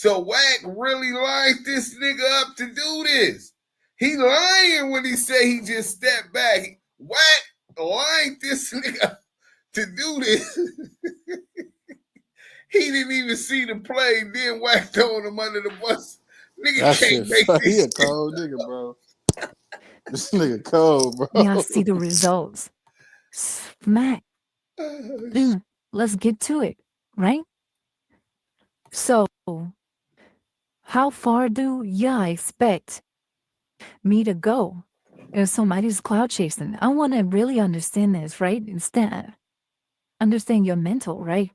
So Wack really lined this nigga up to do this. He lying when he say he just stepped back. Wack lined this nigga to do this. He didn't even see the play. Then Wack throwing him under the bus. Nigga That can't shit, make this he a shit cold nigga, bro. This nigga cold, bro. Y'all see the results. Smack. Dude, let's get to it, right? So, how far do y'all expect me to go if somebody's cloud chasing? I want to really understand this, right? Understand your mental, right?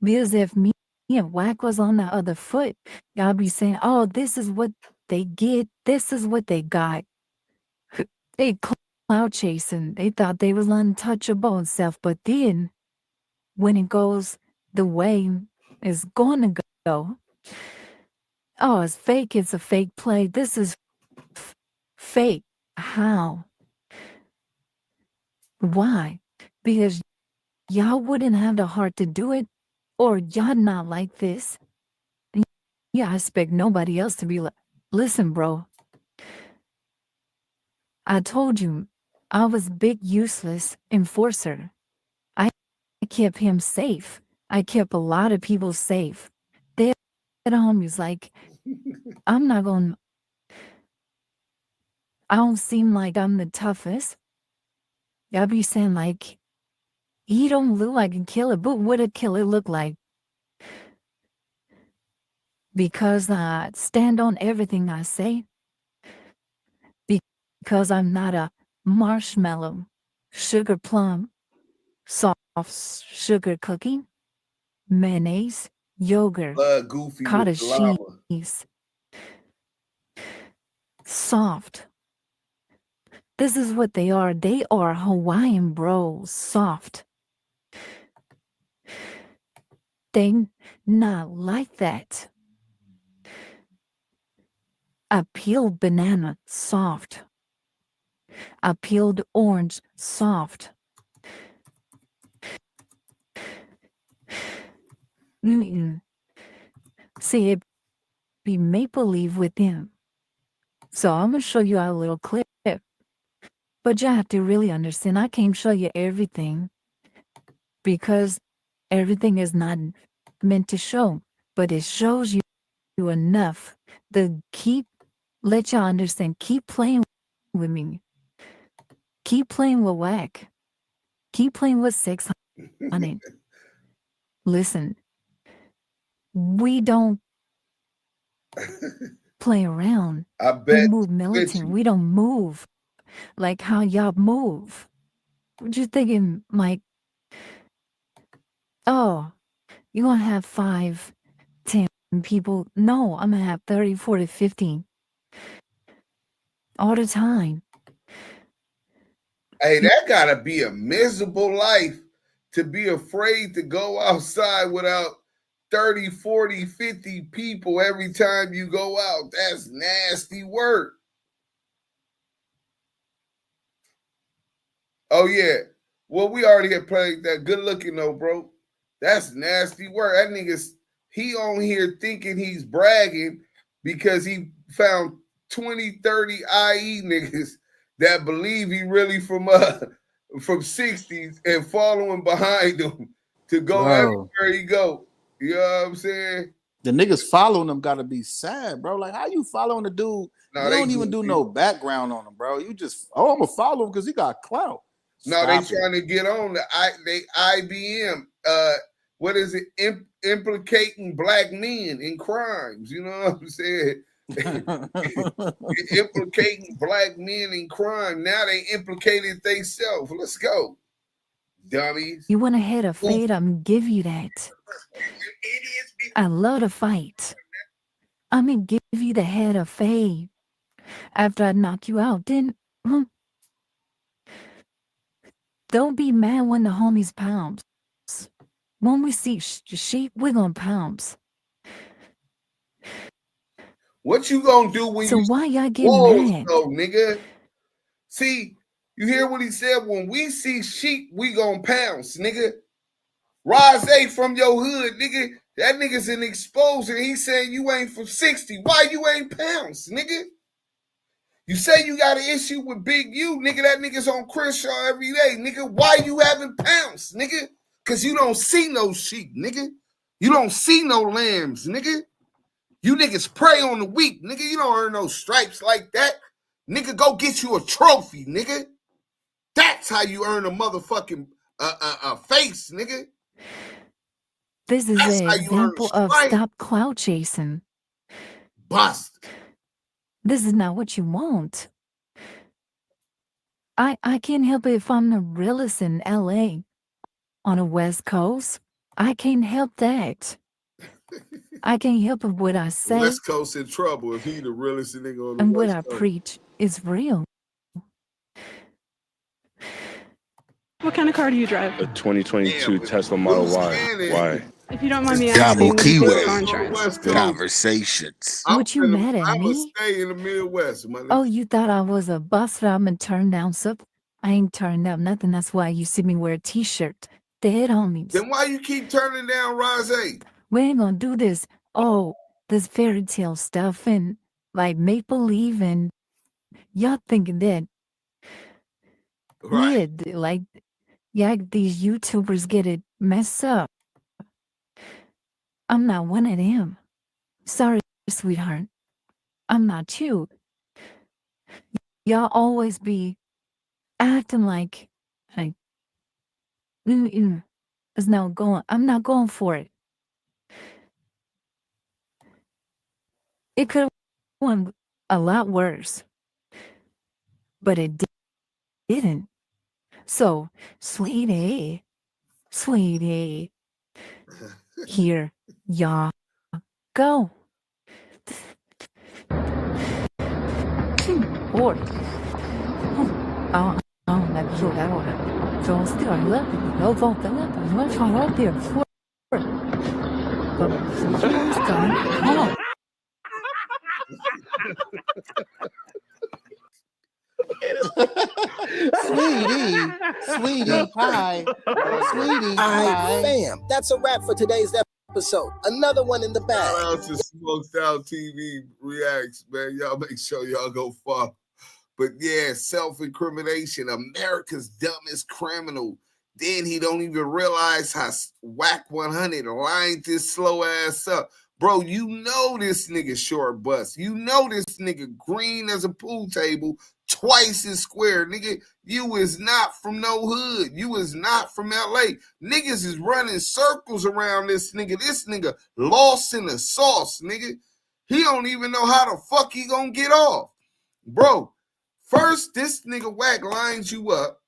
Because if me and Wack was on the other foot, y'all be saying, oh, this is what they get. This is what they got. They cloud chasing. They thought they was untouchable and stuff. But then when it goes the way it's going to go, oh, it's fake. It's a fake play. This is fake. How? Why? Because y'all wouldn't have the heart to do it, or y'all not like this. Yeah, I expect nobody else to be like, listen, bro. I told you I was big useless enforcer. I kept him safe. I kept a lot of people safe. They at home was like, I'm not gonna, I don't seem like I'm the toughest. Y'all be saying like, he don't look like a killer, but what a killer look like? Because I stand on everything I say. Because I'm not a marshmallow, sugar plum, soft sugar cookie, mayonnaise, yogurt, Goofy with cottage the lava. cheese, soft. This is what they are. They are Hawaiian bros, soft. They not like that. A peeled banana, soft. A peeled orange, soft. See, it be maple leaf with them. So I'm going to show you a little clip. But you have to really understand, I can't show you everything because everything is not meant to show. But it shows you enough to let y'all understand, keep playing with me. Keep playing with Wack. Keep playing with 600. Listen, we don't play around. I We bet move militant. We don't move like how y'all move. What you thinking, Mike? Oh, you gonna have 5, 10 people? No, I'm gonna have 30, 40, 50 all the time. Hey, that gotta be a miserable life to be afraid to go outside without 30, 40, 50 people every time you go out. That's nasty work. Oh, yeah. Well, we already had played that. Good looking though, bro. That's nasty work. That nigga's he on here thinking he's bragging because he found 20, 30 IE niggas that believe he really from 60s and following behind him to go Bro, everywhere he go. You know what I'm saying? the niggas following them gotta be sad, bro. Like, how you following the dude? No, You they don't even do goofy. no background on him, bro. You just, oh, I'm gonna follow him because he got clout. No, they Stop it. trying to get on they IBM. What is it? Implicating black men in crimes. You know what I'm saying? Implicating black men in crime. Now they implicated themselves. Let's go, dummies. You want to hit a fade? I'm gonna give you that. I love to fight. I'm gonna give you the head of fade after I knock you out. Then, don't be mad when the homies pounds. When we see sheep, we're gonna pounce. What you gonna do when So you why y'all see get wolves, mad? though, nigga? See, you hear what he said? When we see sheep, we gonna pounce, nigga. Rise from your hood, nigga. That nigga's an exposure. He's saying you ain't from 60. Why you ain't pounds, nigga? You say you got an issue with Big U, nigga. That nigga's on Crenshaw every day, nigga. Why you having pounds, nigga? Because you don't see no sheep, nigga. You don't see no lambs, nigga. You niggas prey on the weak, nigga. You don't earn no stripes like that. Nigga, go get you a trophy, nigga. That's how you earn a motherfucking face, nigga. This is That's an how you earn a example of stripe. stop cloud chasing. Bust. This is not what you want. I can't help it if I'm the realest in LA. On the West Coast, I can't help that. I can't help it what I say West Coast in trouble if he the realest nigga on the and what West I Coast. preach is real. What kind of car do you drive? A 2022 Damn, but Tesla Model Luce Y. Cannon- Why? If you don't mind me Jamo asking, what do you pay for car Kiwi. insurance? West Coast. Conversations. What you mad at I'ma me? stay in the Midwest, my nigga. Oh, you thought I was a bust I'm gonna turn down something? I ain't turned down nothing. That's why you see me wear a t-shirt. Dead homies. Then why you keep turning down Rosé? We ain't gonna do this. Oh, this fairy tale stuff and like make believe and y'all thinking that. Right. Yeah, like these YouTubers get it messed up. I'm not one of them. Sorry, sweetheart. I'm not you. Y'all always be acting like it's not going. I'm not going for it. It could have went a lot worse, but it didn't. So, sweetie, here y'all go. Ord. Là ví dụ đã rồi. Rồi still ở lớp, nó vòng tới lớp, nó cho nó tiền phun. Hold on. Sweetie pie. Sweetie Alright, pie. fam, that's a wrap for today's episode. Another one in the bag. Shout out to Smoked Out TV Reacts, man. Y'all make sure y'all go follow. But yeah, self-incrimination, America's dumbest criminal. Then he don't even realize how Wack 100 lined this slow ass up. Bro, you know this nigga short bus. You know this nigga green as a pool table, twice as square. Nigga, you is not from no hood. You is not from LA. Niggas is running circles around this nigga. This nigga lost in the sauce, nigga. He don't even know how the fuck he gonna get off. Bro, first this nigga Wack lines you up.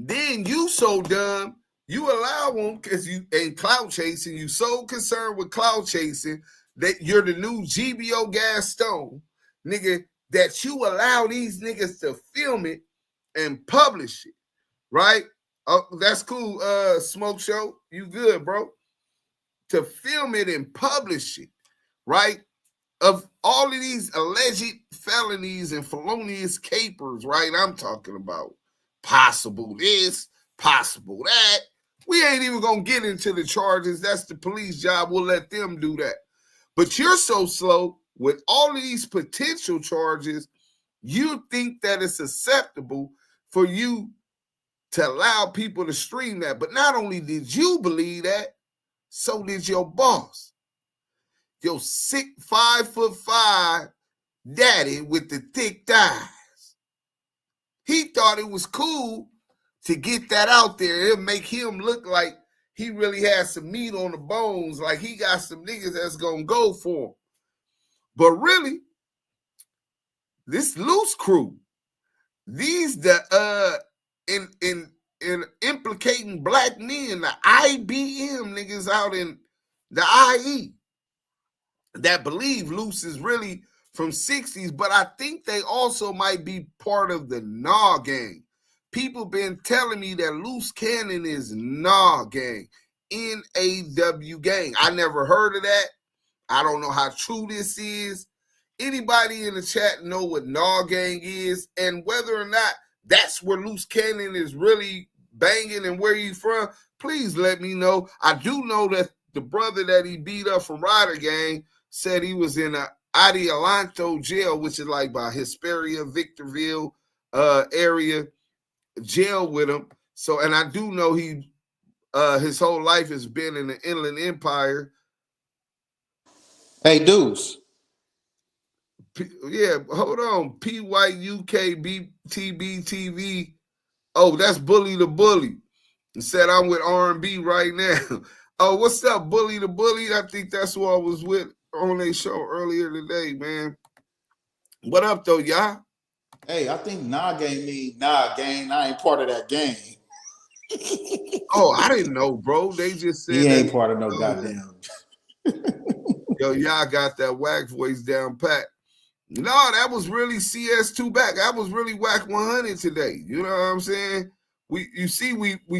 Then you so dumb, you allow him because you ain't clout chasing. You so concerned with clout chasing that you're the new GBO Gaston, nigga, that you allow these niggas to film it and publish it, right? Oh, that's cool, Smoke Show. You good, bro? To film it and publish it, right? Of all of these alleged felonies and felonious capers, right? I'm talking about possible this, possible that. We ain't even gonna get into the charges. That's the police job. We'll let them do that. But you're so slow with all of these potential charges, you think that it's acceptable for you to allow people to stream that. But not only did you believe that, so did your boss. Your sick 5'5" daddy with the thick thighs. He thought it was cool to get that out there. It'll make him look like he really has some meat on the bones, like he got some niggas that's gonna go for him. But really, this Luce crew, these in implicating black men, the IBM niggas out in the IE that believe Luce is really from 60s, but I think they also might be part of the Nah gang. People been telling me that Luce Cannon is Nah gang, NAW gang. I never heard of that. I don't know how true this is. Anybody in the chat know what Nah gang is and whether or not that's where Luce Cannon is really banging and where he's from? Please let me know. I do know that the brother that he beat up from Rider Gang said he was in a Adelanto jail, which is like by Hesperia, Victorville area jail with him. So, and I do know he his whole life has been in the Inland Empire. Hey, Deuce. Yeah, hold on. PYUKBTBTV. Oh, that's Bully the Bully. He said I'm with R&B right now. Oh, what's up, Bully the Bully? I think that's who I was with on their show earlier today, man. What up, though, y'all? Hey, I think Nah Gang mean Nah Gang. I ain't part of that gang. Oh, I didn't know, bro. They just said He ain't that, part of no goddamn. yo, y'all got that Wack voice down pat. No, that was really CS2 back. That was really Wack 100 today. You know what I'm saying? We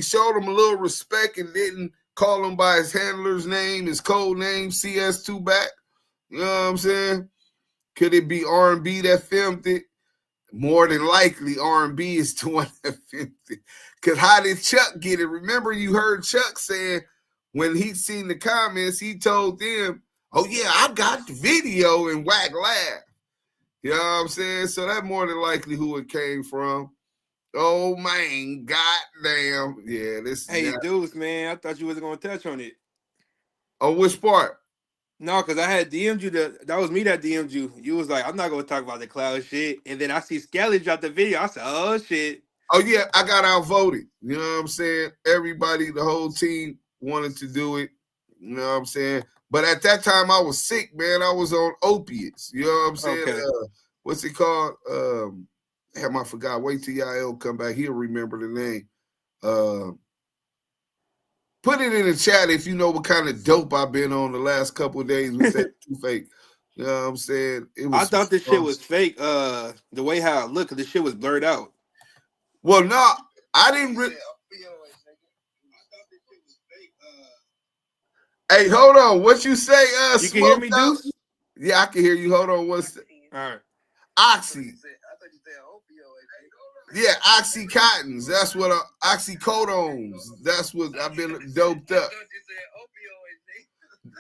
showed him a little respect and didn't call him by his handler's name, his code name, CS2 back. You know what I'm saying? Could it be R&B that filmed it? More than likely, R&B is the one that filmed it. Because how did Chuck get it? Remember, you heard Chuck saying when he seen the comments, he told them, oh, yeah, I got the video, and Wack laughed. You know what I'm saying? So that's more than likely who it came from. Oh, man, goddamn. Yeah, this is... Hey, Deuce, man, I thought you wasn't going to touch on it. On which part? No, because I had DM'd you. That was me that DM'd you. You was like, I'm not going to talk about the cloud shit. And then I see Scally drop the video. I said, oh, shit. Oh, yeah, I got outvoted. You know what I'm saying? Everybody, the whole team wanted to do it. You know what I'm saying? But at that time, I was sick, man. I was on opiates. You know what I'm saying? Okay. What's it called? Damn, I forgot. Wait till Yael come back. He'll remember the name. Put it in the chat if you know what kind of dope I've been on the last couple of days with that fake. You know what I'm saying? I thought this shit was fake. The way how it looked, 'cause this shit was blurred out. Well, no, I didn't really. Hey, hold on. What you say? You can hear me, Deuce? Yeah, I can hear you. Hold on. What's the... All right. Oxy. Yeah, Oxycontins. That's what oxycodones. That's what I've been doped up.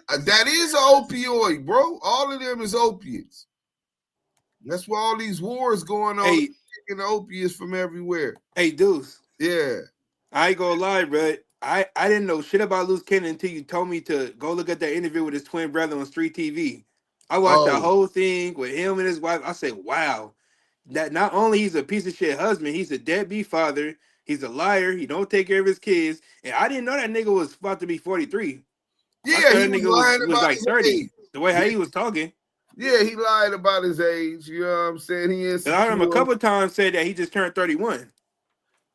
That is an opioid, bro. All of them is opiates. That's why all these wars going on. Hey, taking opiates from everywhere. Hey, Deuce. Yeah. I ain't gonna lie, bro. I didn't know shit about Luce Cannon until you told me to go look at that interview with his twin brother on Street TV. I watched the whole thing with him and his wife. I said, wow. That not only he's a piece of shit husband, he's a deadbeat father. He's a liar. He don't take care of his kids. And I didn't know that nigga was about to be 43. Yeah, I thought he that was nigga lying was about like his 30. age. The way how he was talking. Yeah, he lied about his age. You know what I'm saying? He is. And I heard him a couple of times say that he just turned 31.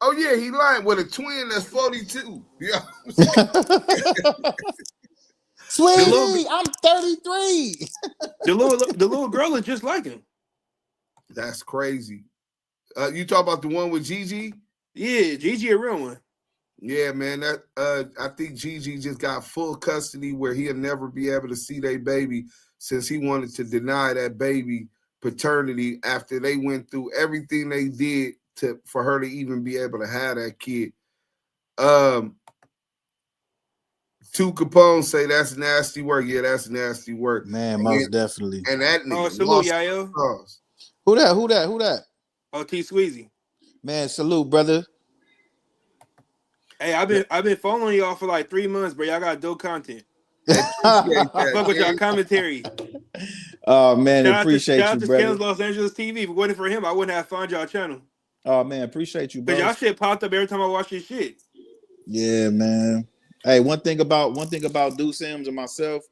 Oh, yeah, he lied with a twin that's 42. Yeah. Sweetie, I'm 33. The little girl is just like him. That's crazy. You talk about the one with Gigi? Yeah, Gigi a real one. Yeah, man. That I think Gigi just got full custody where he'll never be able to see their baby since he wanted to deny that baby paternity after they went through everything they did for her to even be able to have that kid. Two Capone say that's nasty work. Yeah, that's nasty work. Man, most definitely. And that nigga salute, Yayo. Who that? Oh, T Sweezy. Man, salute, brother. Hey, I've been following y'all for like 3 months, bro. Y'all got dope content. I fuck with y'all commentary. Oh man, appreciate you, brother. Shout out to Los Angeles TV. If it wasn't for him, I wouldn't have found y'all channel. Oh man, appreciate you, bro. Cause y'all shit popped up every time I watch this shit. Yeah, man. Hey, one thing about Deuce Sims and myself,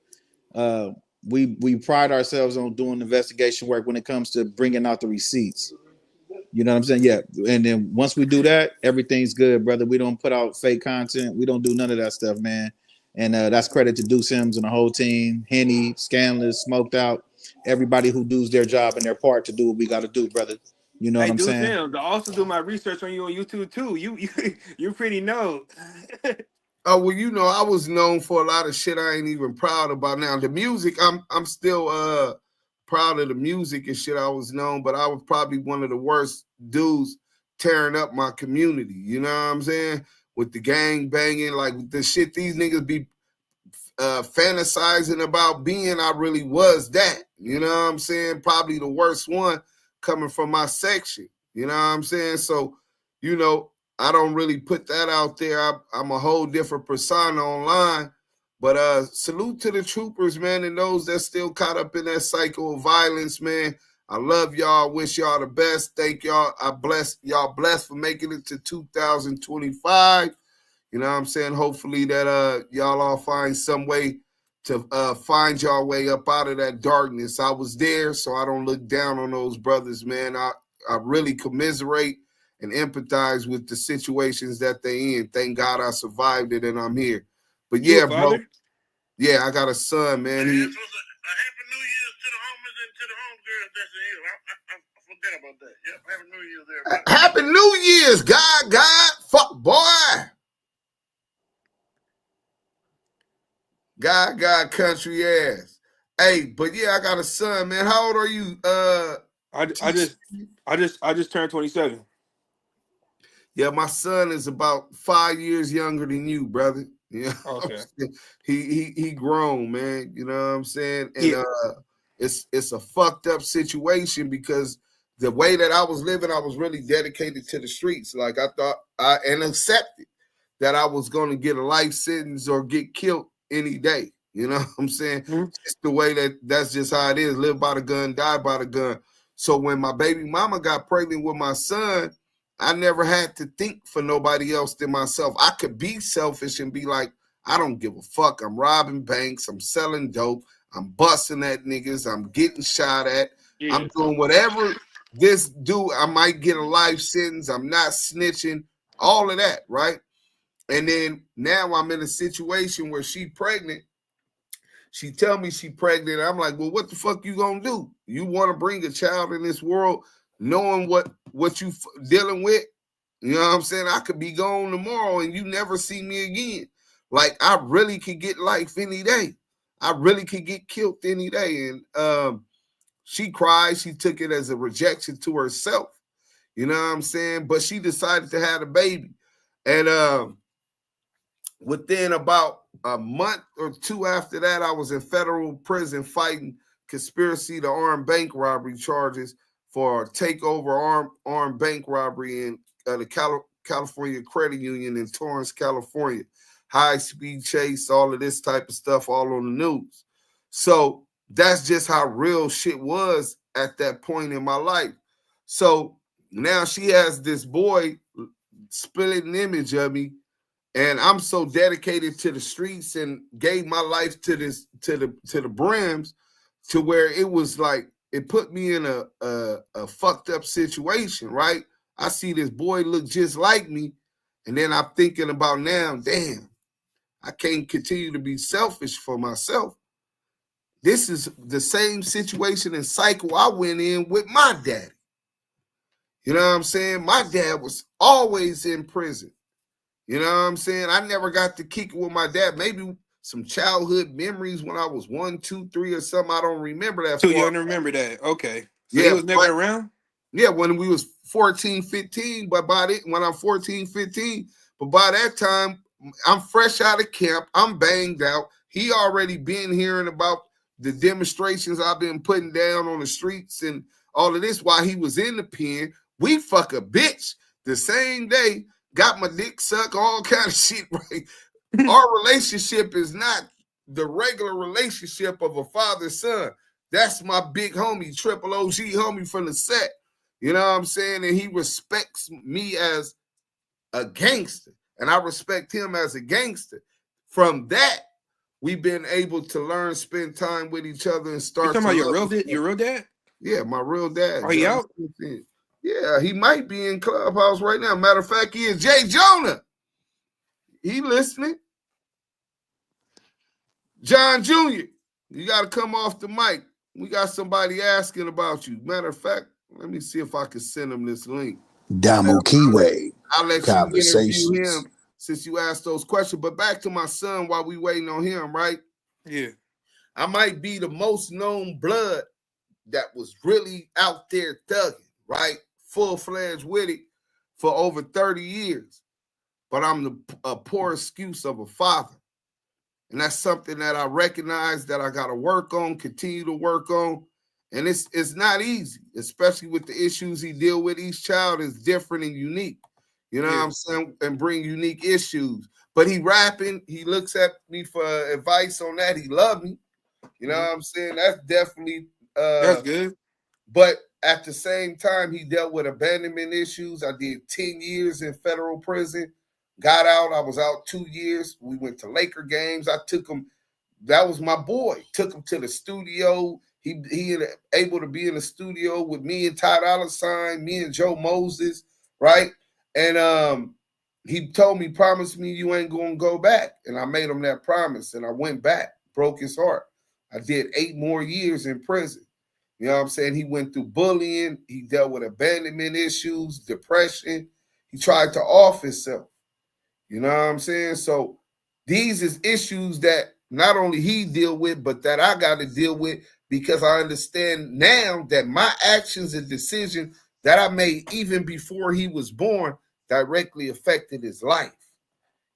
we pride ourselves on doing investigation work when it comes to bringing out the receipts. You know what I'm saying? Yeah. And then once we do that, everything's good, brother. We don't put out fake content. We don't do none of that stuff, man. And that's credit to Deuce Sims and the whole team. Henny, Scanless, Smoked Out, everybody who does their job and their part to do what we got to do, brother. You know what I'm saying? Sims, I also do my research on you on YouTube too. You pretty know. Oh, well, you know, I was known for a lot of shit I ain't even proud about now. The music, I'm still proud of the music and shit I was known, but I was probably one of the worst dudes tearing up my community. You know what I'm saying? With the gang banging, like the shit these niggas be fantasizing about being, I really was that. You know what I'm saying? Probably the worst one coming from my section. You know what I'm saying? So, you know, I don't really put that out there. I'm a whole different persona online. But salute to the troopers, man, and those that still caught up in that cycle of violence, man. I love y'all. Wish y'all the best. Thank y'all. I bless y'all blessed for making it to 2025. You know what I'm saying? Hopefully that y'all all find some way to find y'all way up out of that darkness. I was there, so I don't look down on those brothers, man. I really commiserate and empathize with the situations that they in. Thank God I survived it and I'm here. But You yeah, a father? bro. Yeah, I got a son, man. Happy New Year's to the homies and to the homegirls that's in here. I forgot about that. Yep, Happy New Year's, everybody. Happy New Year's, God, fuck, boy. God, country ass. Hey, but yeah, I got a son, man. How old are you? I just turned 27. Yeah, my son is about 5 years younger than you, brother. Yeah, Okay. he grown, man. You know what I'm saying? And Yeah. it's a fucked up situation because the way that I was living, I was really dedicated to the streets. Like I thought, and accepted that I was going to get a life sentence or get killed any day. You know what I'm saying? Mm-hmm. It's the way that's just how it is. Live by the gun, die by the gun. So when my baby mama got pregnant with my son, I never had to think for nobody else than myself. I could be selfish and be like, I don't give a fuck. I'm robbing banks. I'm selling dope. I'm busting at niggas. I'm getting shot at. Yeah. I'm doing whatever this do. I might get a life sentence. I'm not snitching. All of that, right? And then now I'm in a situation where she pregnant. She tell me she pregnant. I'm like, well, what the fuck you gonna do? You want to bring a child in this world knowing what you dealing with? You know what I'm saying? I could be gone tomorrow and you never see me again. Like, I really could get life any day. I really could get killed any day. And she cried. She took it as a rejection to herself. You know what I'm saying? But she decided to have a baby. And within about a month or two after that, I was in federal prison fighting conspiracy to armed bank robbery charges for takeover armed bank robbery in the California Credit Union in Torrance, California. High-speed chase, all of this type of stuff, all on the news. So that's just how real shit was at that point in my life. So now she has this boy spilling an image of me, and I'm so dedicated to the streets and gave my life to this to the brims, to where it was like it put me in a fucked up situation, right? I see this boy look just like me, and then I'm thinking about now, damn, I can't continue to be selfish for myself. This is the same situation and cycle I went in with my daddy. You know what I'm saying? My dad was always in prison. You know what I'm saying? I never got to kick it with my dad. Maybe some childhood memories when I was 1, 2, 3 or something. I don't remember that. Too young to remember that. Okay. So Yeah, he was never around? Yeah, when we was 14, 15, but when I'm 14, 15, but by that time, I'm fresh out of camp. I'm banged out. He already been hearing about the demonstrations I've been putting down on the streets and all of this while he was in the pen. We fuck a bitch the same day, got my dick sucked, all kind of shit, right? Our relationship is not the regular relationship of a father-son. That's my big homie, triple OG homie from the set. You know what I'm saying? And he respects me as a gangster, and I respect him as a gangster. From that, we've been able to learn, spend time with each other, and start. You talking about your real dad? Yeah, my real dad. Are he out? Yeah, he might be in Clubhouse right now. Matter of fact, he is Jay Jonah. He listening. John Jr., you got to come off the mic. We got somebody asking about you. Matter of fact, let me see if I can send him this link. Damo Keyway. I'll let you interview him since you asked those questions. But back to my son while we waiting on him, right? Yeah. I might be the most known blood that was really out there thugging, right? Full-fledged with it for over 30 years. But I'm a poor excuse of a father. And that's something that I recognize that I got to work on, continue to work on. And it's not easy, especially with the issues he deal with. Each child is different and unique. You know what I'm saying? And bring unique issues. But he rapping, he looks at me for advice on that. He loved me. You know what I'm saying? That's definitely That's good. But at the same time, he dealt with abandonment issues. I did 10 years in federal prison. Got out. I was out 2 years. We went to Laker games. I took him. That was my boy. Took him to the studio. He able to be in the studio with me and Ty Dolla $ign, me and Joe Moses, right? And he told me, promise me you ain't gonna go back. And I made him that promise. And I went back, broke his heart. I did 8 more years in prison. You know what I'm saying? He went through bullying. He dealt with abandonment issues, depression. He tried to off himself. You know what I'm saying? So these is issues that not only he deal with, but that I got to deal with because I understand now that my actions and decisions that I made even before he was born directly affected his life.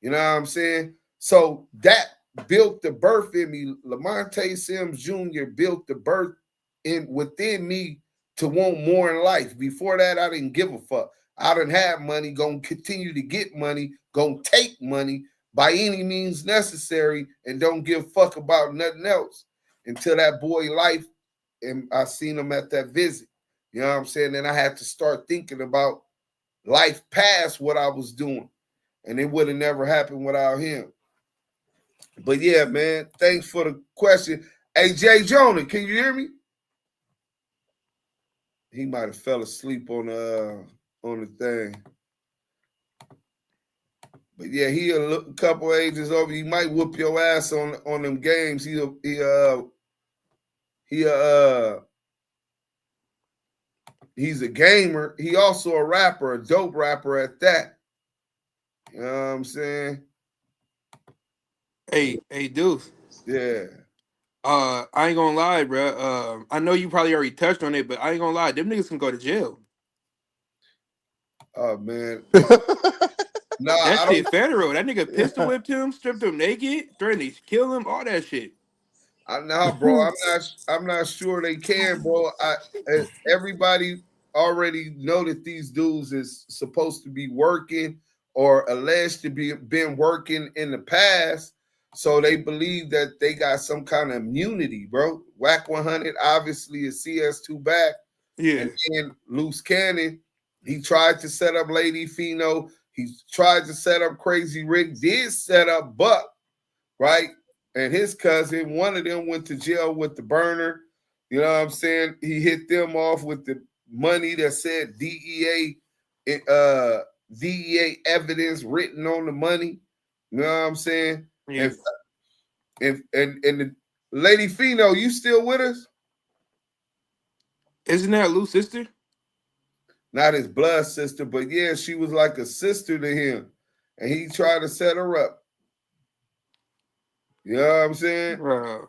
You know what I'm saying? So that built the birth in me. Lamonte Sims Jr. built the birth within me to want more in life. Before that, I didn't give a fuck. I didn't have money, gonna continue to get money, gonna take money by any means necessary, and don't give a fuck about nothing else until that boy life, and I seen him at that visit. You know what I'm saying? Then I had to start thinking about life past what I was doing, and it would have never happened without him. But yeah, man, thanks for the question. Hey, Jay Jonah, can you hear me? He might have fell asleep on the thing. But yeah, he a couple ages over. He might whoop your ass on them games. He's a gamer. He also a rapper, a dope rapper at that. You know what I'm saying? Hey, Deuce. Yeah. I ain't gonna lie, bro. I know you probably already touched on it, but I ain't gonna lie. Them niggas can go to jail. Oh man. That shit federal. That nigga pistol whipped him, stripped him naked, threatened to kill him, all that shit. Bro. I'm not sure they can, bro. Everybody already know that these dudes is supposed to be working or alleged to be been working in the past. So they believe that they got some kind of immunity, bro. Wack 100 obviously is CS2 back. Yeah. And then Luce Cannon, he tried to set up Lady Fino. He tried to set up Crazy Rick, did set up Buck, right? And his cousin, one of them went to jail with the burner. You know what I'm saying? He hit them off with the money that said DEA evidence written on the money. You know what I'm saying? Yeah. And the Lady Fino, you still with us? Isn't that Luce's sister? Not his blood sister, but yeah, she was like a sister to him. And he tried to set her up. You know what I'm saying? Bro. Not his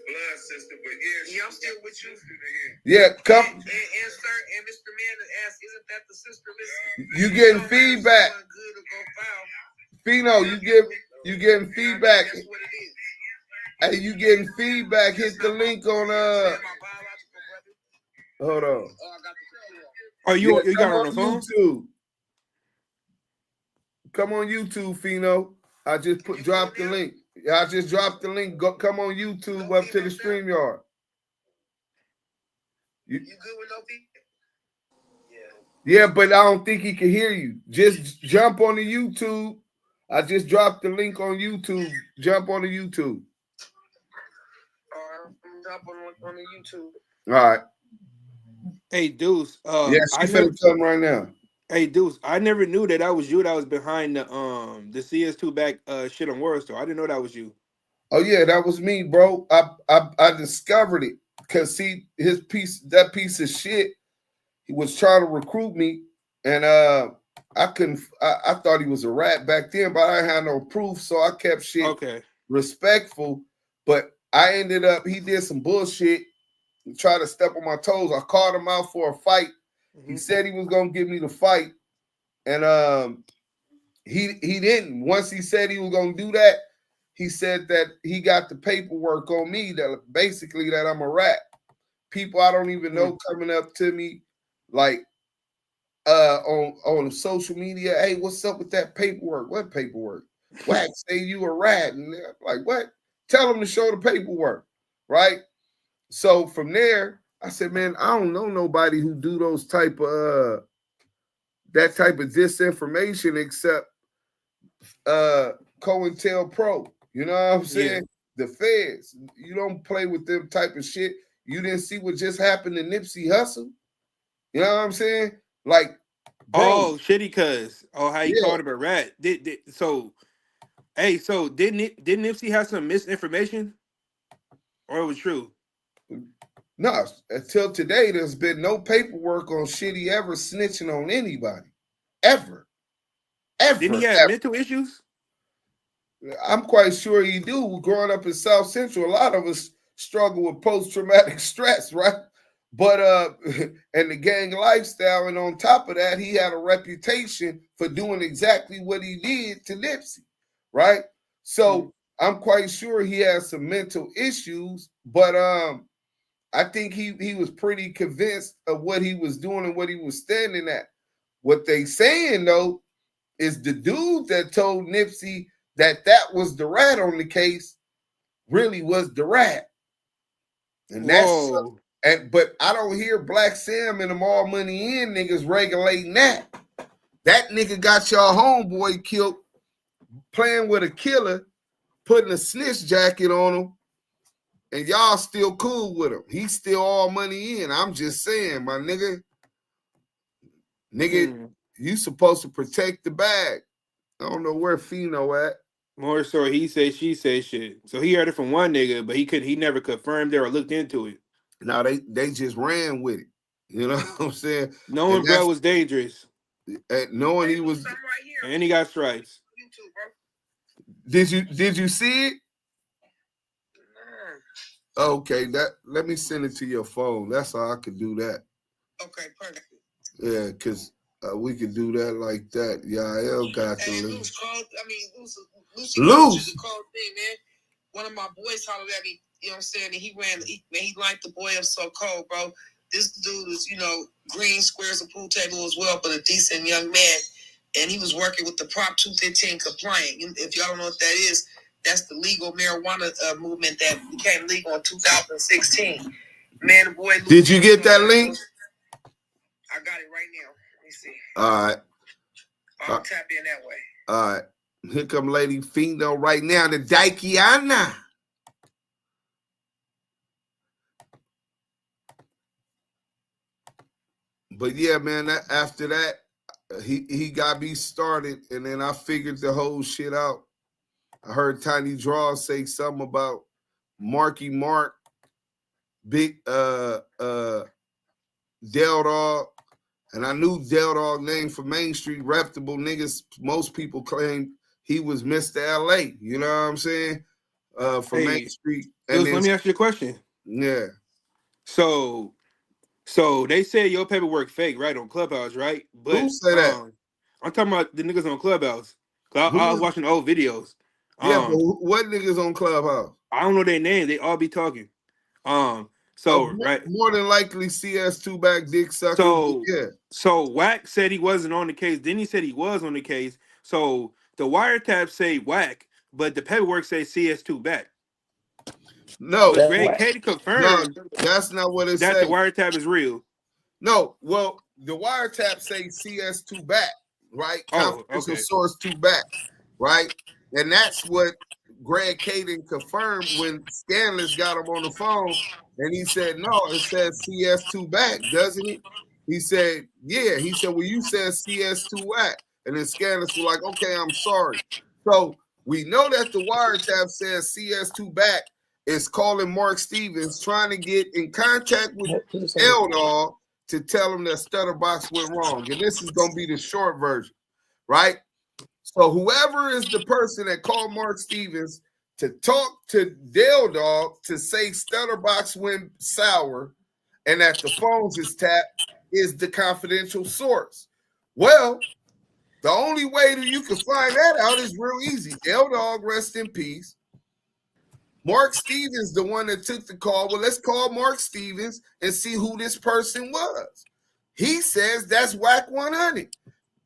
blood sister, but yeah, I'm still with you. Yeah, come. And sir, and Mr. Man asked, isn't that the sister? You getting feedback? Fino, you getting feedback? Hey, you getting feedback? Hit the link on Hold on. Oh, you got it on the phone? YouTube. Come on YouTube, Fino. I just dropped the link. I just dropped the link. Come on YouTube up to the StreamYard. You good with no feedback? Yeah, but I don't think he can hear you. Just jump on the YouTube. I just dropped the link on YouTube. Jump on the YouTube. All right, jump on the YouTube. All right. Hey, Deuce. Yeah, she's finna come right now. Hey, Deuce, I never knew that was you that was behind the CS2 back shit on World Store. I didn't know that was you. Oh yeah, that was me, bro. I discovered it because see that piece of shit, he was trying to recruit me, and I couldn't. I thought he was a rat back then, but I didn't have no proof, so I kept shit respectful. But I ended up, he did some bullshit, and tried to step on my toes. I called him out for a fight. He said he was gonna give me the fight, and he didn't. Once he said he was gonna do that, he said that he got the paperwork on me that basically that I'm a rat. People I don't even know coming up to me like on social media, hey, what's up with that paperwork? What paperwork? Wack say you a rat. And they're like, what? Tell them to show the paperwork, right? So from there, I said, man, I don't know nobody who do those type of that type of disinformation except COINTELPRO. You know what I'm saying? The feds. You don't play with them type of shit. You didn't see what just happened to Nipsey Hussle. You know what I'm saying? Like, bro, oh, shitty cuz. Oh, how he called him a rat. So didn't Nipsey have some misinformation? Or it was true? No, until today, there's been no paperwork on Shitty ever snitching on anybody. Ever. Didn't he have mental issues? I'm quite sure he do. Growing up in South Central, a lot of us struggle with post-traumatic stress, right? But and the gang lifestyle, and on top of that, he had a reputation for doing exactly what he did to Nipsey, right? So I'm quite sure he has some mental issues, but I think he was pretty convinced of what he was doing and what he was standing at. What they saying though is the dude that told Nipsey that was the rat on the case really was the rat, and but I don't hear Black Sam and them All Money In niggas regulating that. That nigga got y'all homeboy killed playing with a killer, putting a snitch jacket on him, and y'all still cool with him. He's still All Money In. I'm just saying, my nigga. You supposed to protect the bag. I don't know where Fino at. More so he said, she said shit. So he heard it from one nigga, but he never confirmed it or looked into it. No, they just ran with it. You know what I'm saying? Knowing bro was dangerous. Knowing he was, and he got stripes. Did you see it? Okay, let me send it to your phone. That's how I could do that. Okay, perfect. Yeah, because we could do that like that. Yael got the link. Luce called. I mean, Luce. Called thing, man. One of my boys hollered at me. You know what I'm saying? And he liked the boy up so cold, bro. This dude is, green squares a pool table as well, but a decent young man. And he was working with the Prop 215 compliant. If y'all don't know what that is, that's the legal marijuana movement that became legal in 2016. Man, the boy. Did you get that link? I got it right now. Let me see. All right. I'll tap in that way. All right. Here come Lady Fino right now, the Daikiana. But yeah, man, after that, he got me started, and then I figured the whole shit out. I heard Tiny Draw say something about Marky Mark, Big Del Dog, and I knew Del Dog name for Main Street reputable niggas. Most people claim he was Mr. LA. You know what I'm saying? From Main Street. And let me ask you a question. Yeah. So they say your paperwork fake, right, on Clubhouse, right? But who say that? I'm talking about the niggas on Clubhouse. I was watching old videos. Yeah, but what niggas on Clubhouse? I don't know their name. They all be talking. Right. More than likely CS2 back dick sucker. So Wack said he wasn't on the case. Then he said he was on the case. So the wiretap say Wack, but the paperwork say CS2 back. No, Greg Katie confirmed. No, that's not what it says. That the wiretap is real. No, well, the wiretap say CS2 back, right? Confidential source 2 back, right? And that's what Greg Caden confirmed when Scanless got him on the phone, and he said, no, it says CS2 back, doesn't it? He said, yeah. He said, well, you said CS2 back. And then Scanless was like, okay, I'm sorry. So we know that the wiretap says CS2 back is calling Mark Stevens, trying to get in contact with L-Dog to tell him that Stutterbox went wrong. And this is going to be the short version, right? So whoever is the person that called Mark Stevens to talk to L-Dog to say Stutterbox went sour and that the phones is tapped is the confidential source. Well, the only way that you can find that out is real easy. L-Dog, rest in peace, Mark Stevens, the one that took the call. Well, let's call Mark Stevens and see who this person was. He says that's Wack 100.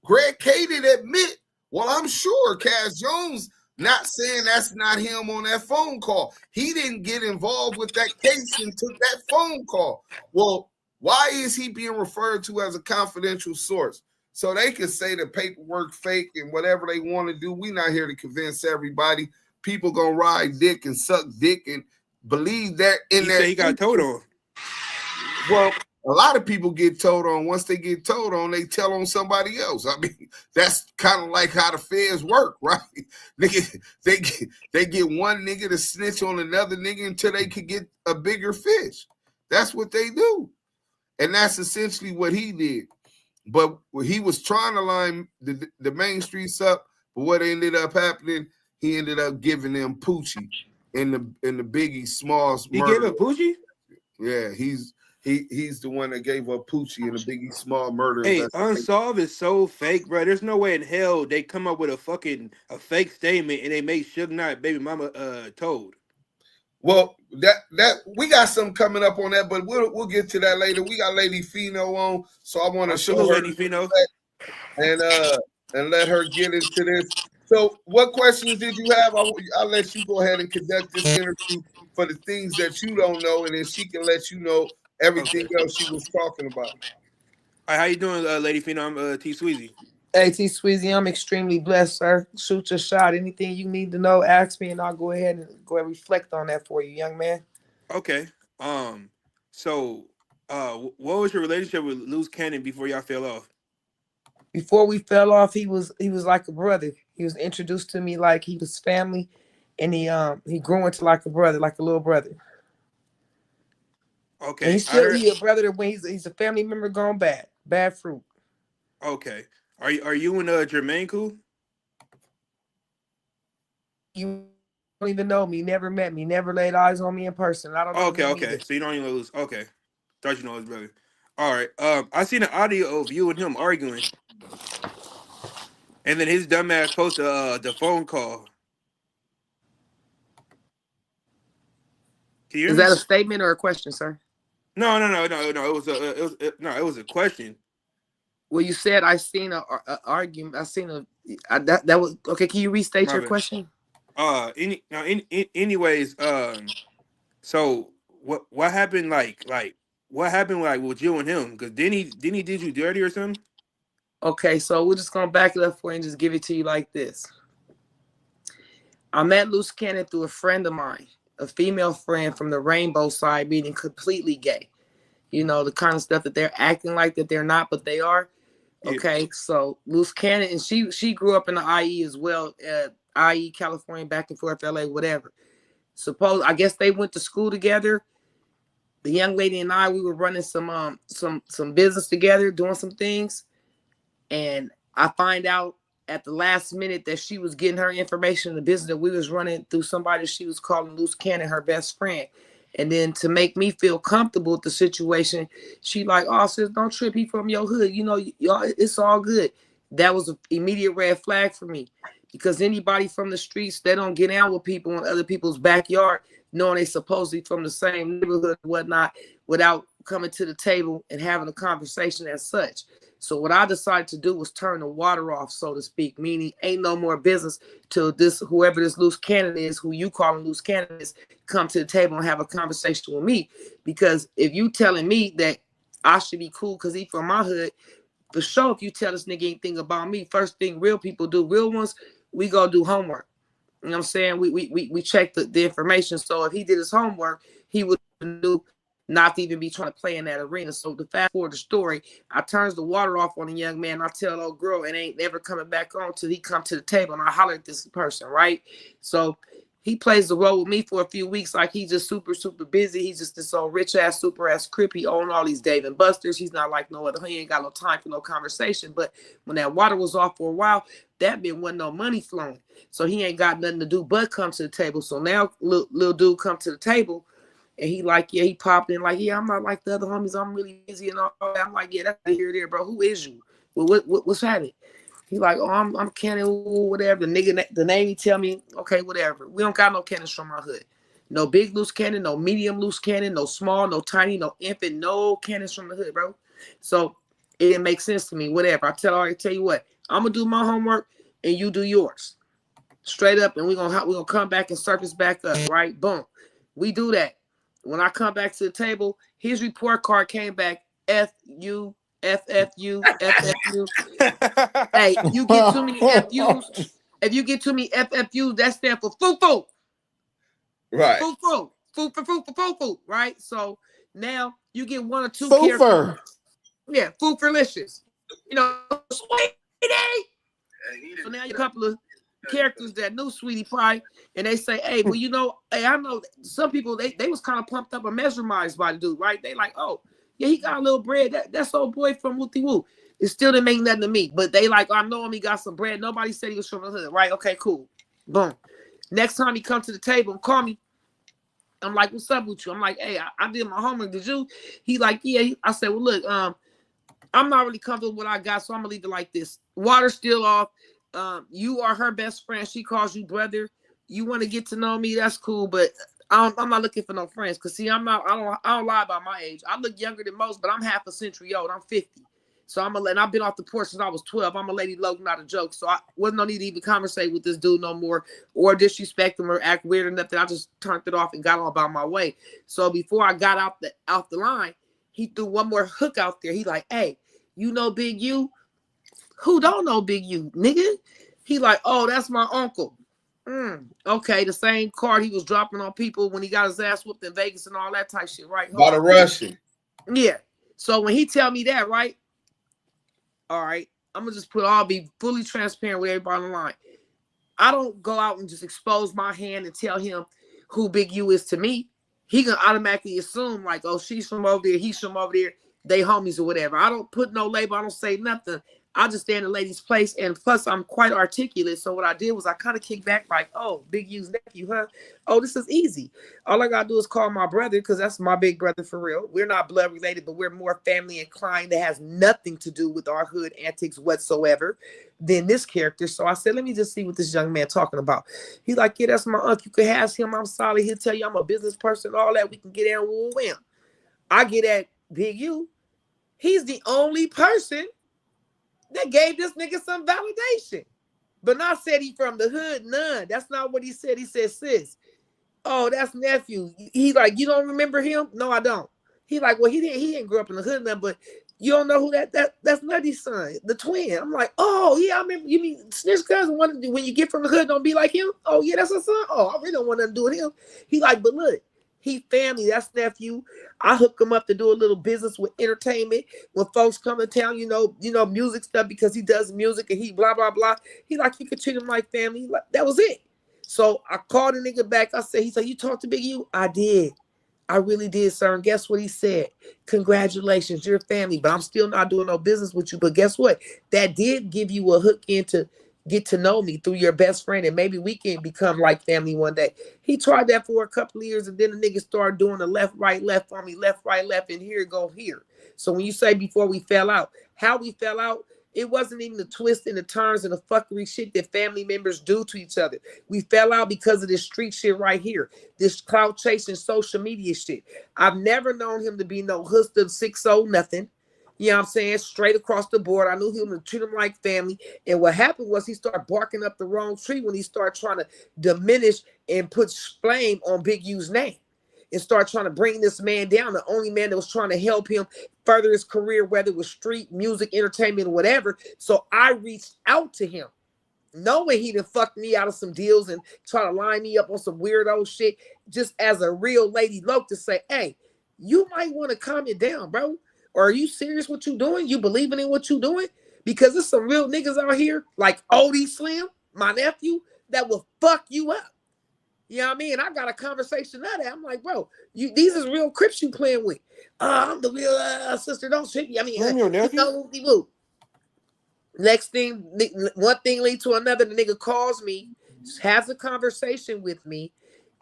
Greg K did admit, well, I'm sure Cass Jones not saying that's not him on that phone call. He didn't get involved with that case and took that phone call. Well, why is he being referred to as a confidential source? So they could say the paperwork fake and whatever they want to do. We're not here to convince everybody. People gonna ride dick and suck dick and believe that in He that. said he got told on. Well, a lot of people get told on. Once they get told on, they tell on somebody else. I mean, that's kind of like how the feds work, right? They get one nigga to snitch on another nigga until they could get a bigger fish. That's what they do. And that's essentially what he did. But he was trying to line the main streets up, but what ended up happening, he ended up giving them Poochie in the Biggie Smalls He murder. gave up Poochie? Yeah, he's the one that gave up Poochie in the Biggie Small murder. Hey, Unsolved is so fake, bro. There's no way in hell they come up with a fake statement and they make Suge Knight baby mama told. Well, that we got something coming up on that, but we'll get to that later. We got Lady Fino on, so I want to show her Lady Fino and let her get into this. So, what questions did you have? I'll let you go ahead and conduct this interview for the things that you don't know, and then she can let you know everything else she was talking about. All right, how you doing, Lady Fino? I'm T Sweezy. Hey, T Sweezy, I'm extremely blessed, sir. Shoot your shot. Anything you need to know, ask me, and I'll go ahead and reflect on that for you, young man. Okay. So, what was your relationship with Luce Cannon before y'all fell off? Before we fell off, he was like a brother. He was introduced to me like he was family, and he grew into like a brother, like a little brother. Okay. And he's still a brother when he's a family member gone bad fruit. Okay. Are you and Jermaine cool? You don't even know me, never met me, never laid eyes on me in person. I don't know. Okay. So you don't even lose. Okay. Thought you know his brother. All right. I seen an audio of you and him arguing. And then his dumbass posted the phone call. Can you hear Is me? that a statement or a question, sir? No. It was a question. Well, you said I seen a argument. I seen that was okay. Can you restate your question? Anyways, so what happened? What happened with you and him? Because didn't he did you dirty or something? Okay, so we're just gonna back it up for you and just give it to you like this. I met Luce Cannon through a friend of mine, a female friend from the rainbow side, meaning completely gay. You know, the kind of stuff that they're acting like that they're not, but they are. Okay, yeah. So Luce Cannon, and she grew up in the IE as well, IE, California, back and forth, LA, whatever. I guess they went to school together. The young lady and I, we were running some business together, doing some things. And I find out at the last minute that she was getting her information in the business that we was running through somebody she was calling Luce Cannon, her best friend. And then to make me feel comfortable with the situation, she like, oh, sis, don't trip. He from your hood. You know, y'all, it's all good. That was an immediate red flag for me. Because anybody from the streets, they don't get out with people in other people's backyard, knowing they supposedly from the same neighborhood and whatnot, without coming to the table and having a conversation as such. So what I decided to do was turn the water off, so to speak, meaning ain't no more business till whoever this Luce Cannon is, who you calling Luce Cannon is, come to the table and have a conversation with me. Because if you telling me that I should be cool because he from my hood, for sure, if you tell this nigga anything about me, first thing real people do, real ones, we go do homework. You know what I'm saying? We check the information. So if he did his homework, he would do not to even be trying to play in that arena. So to fast forward the story, I turns the water off on the young man. I tell old girl it ain't never coming back on till he come to the table, and I holler at this person, right? So he plays the role with me for a few weeks like he's just super, super busy. He's just this old rich-ass, super-ass crip. He own all these Dave & Buster's. He's not like no other. He ain't got no time for no conversation. But when that water was off for a while, that meant wasn't no money flowing. So he ain't got nothing to do but come to the table. So now little dude come to the table, and he like, yeah, he popped in like, yeah, I'm not like the other homies. I'm really busy and all that. I'm like, yeah, that's here there, bro. Who is you? What's happening? He like, oh, I'm Cannon, whatever. The name he tell me, okay, whatever. We don't got no Cannons from our hood. No big loose cannon, no medium loose cannon, no small, no tiny, no infant, no cannons from the hood, bro. So it didn't make sense to me. Whatever. I tell you what, I'm gonna do my homework and you do yours. Straight up, and we're gonna come back and surface back up, right? Boom. We do that. When I come back to the table, his report card came back FU, FFU, FFU. Hey, you get too many FUs. If you get too many FFUs, that stands for foo-foo. Right. Foo-foo. Foo-foo, right? So now you get one or two Foofer. characters. Yeah, foo-ferlicious. You know, sweetie. So now you a couple of characters that knew Sweetie Pie, and they say, hey, well, you know, hey, I know some people, they was kind of pumped up and mesmerized by the dude, right? They like, oh, yeah, he got a little bread. That's old boy from Wooty Woo. It still didn't make nothing to me, but they like, I know him, he got some bread. Nobody said he was from the hood, right? Okay, cool. Boom. Next time he comes to the table and call me, I'm like, what's up with you? I'm like, hey, I did my homework. Did you? He like, yeah. I said, well, look, I'm not really comfortable with what I got, so I'm gonna leave it like this. Water's still off. You are her best friend. She calls you brother. You want to get to know me? That's cool, but I'm not looking for no friends. Cause see, I don't lie about my age. I look younger than most, but I'm half a century old. I'm 50. So I've been off the porch since I was 12. I'm a lady low, not a joke. So I wasn't no need to even conversate with this dude no more or disrespect him or act weird or nothing. I just turned it off and got on about my way. So before I got out the line, he threw one more hook out there. He like, hey, you know Big U? Who don't know Big U, nigga? He like, oh, that's my uncle. Okay, the same card he was dropping on people when he got his ass whooped in Vegas and all that type shit, right? About a Russian. Yeah. So when he tell me that, right? All right, I'm gonna just be fully transparent with everybody on the line. I don't go out and just expose my hand and tell him who Big U is to me. He gonna automatically assume like, oh, she's from over there, he's from over there, they homies or whatever. I don't put no label, I don't say nothing. I just stand in the lady's place, and plus I'm quite articulate. So what I did was I kind of kicked back like, oh, Big U's nephew, huh? Oh, this is easy. All I gotta do is call my brother, because that's my big brother for real. We're not blood related, but we're more family inclined. That has nothing to do with our hood antics whatsoever than this character. So I said, let me just see what this young man talking about. He's like, yeah, that's my uncle. You can ask him. I'm solid. He'll tell you I'm a business person, all that. We can get down with wham. I get at Big U. He's the only person that gave this nigga some validation. But not said he from the hood, none. That's not what he said. He said, sis, oh, that's nephew. He like, you don't remember him? No, I don't. He like, well, he didn't grow up in the hood, none, but you don't know who that's Nutty's son, the twin. I'm like, oh, yeah, I remember. You mean Snitch cousin? When you get from the hood, don't be like him? Oh, yeah, that's his son? Oh, I really don't want nothing to do with him. He like, but look, he family, that's nephew. I hook him up to do a little business with entertainment. When folks come to town, you know, music stuff, because he does music and he blah, blah, blah. He like, you could treat him like family. Like, that was it. So I called the nigga back. He said, you talked to Big U? I did. I really did, sir. And guess what he said? Congratulations, you're family, but I'm still not doing no business with you. But guess what? That did give you a hook in to get to know me through your best friend, and maybe we can become like family one day. He tried that for a couple of years, and then the nigga started doing the left, right, left on me, left, right, left, and here go here. So when you say before we fell out, how we fell out, it wasn't even the twists and the turns and the fuckery shit that family members do to each other. We fell out because of this street shit right here, this clout chasing social media shit. I've never known him to be no hustle 6-0 nothing. You know what I'm saying? Straight across the board. I knew him to treat him like family. And what happened was he started barking up the wrong tree when he started trying to diminish and put flame on Big U's name and start trying to bring this man down, the only man that was trying to help him further his career, whether it was street, music, entertainment, or whatever. So I reached out to him, knowing he done fucked me out of some deals and try to line me up on some weirdo shit, just as a real lady loke to say, hey, you might want to calm it down, bro. Or are you serious what you doing? You believing in what you doing? Because there's some real niggas out here, like odmslim, my nephew, that will fuck you up. You know what I mean? I got a conversation of that. I'm like, bro, these is real Crips you playing with. I'm the real sister. Don't shit me. I mean, I'm your nephew. Next thing, one thing leads to another. The nigga calls me, has a conversation with me,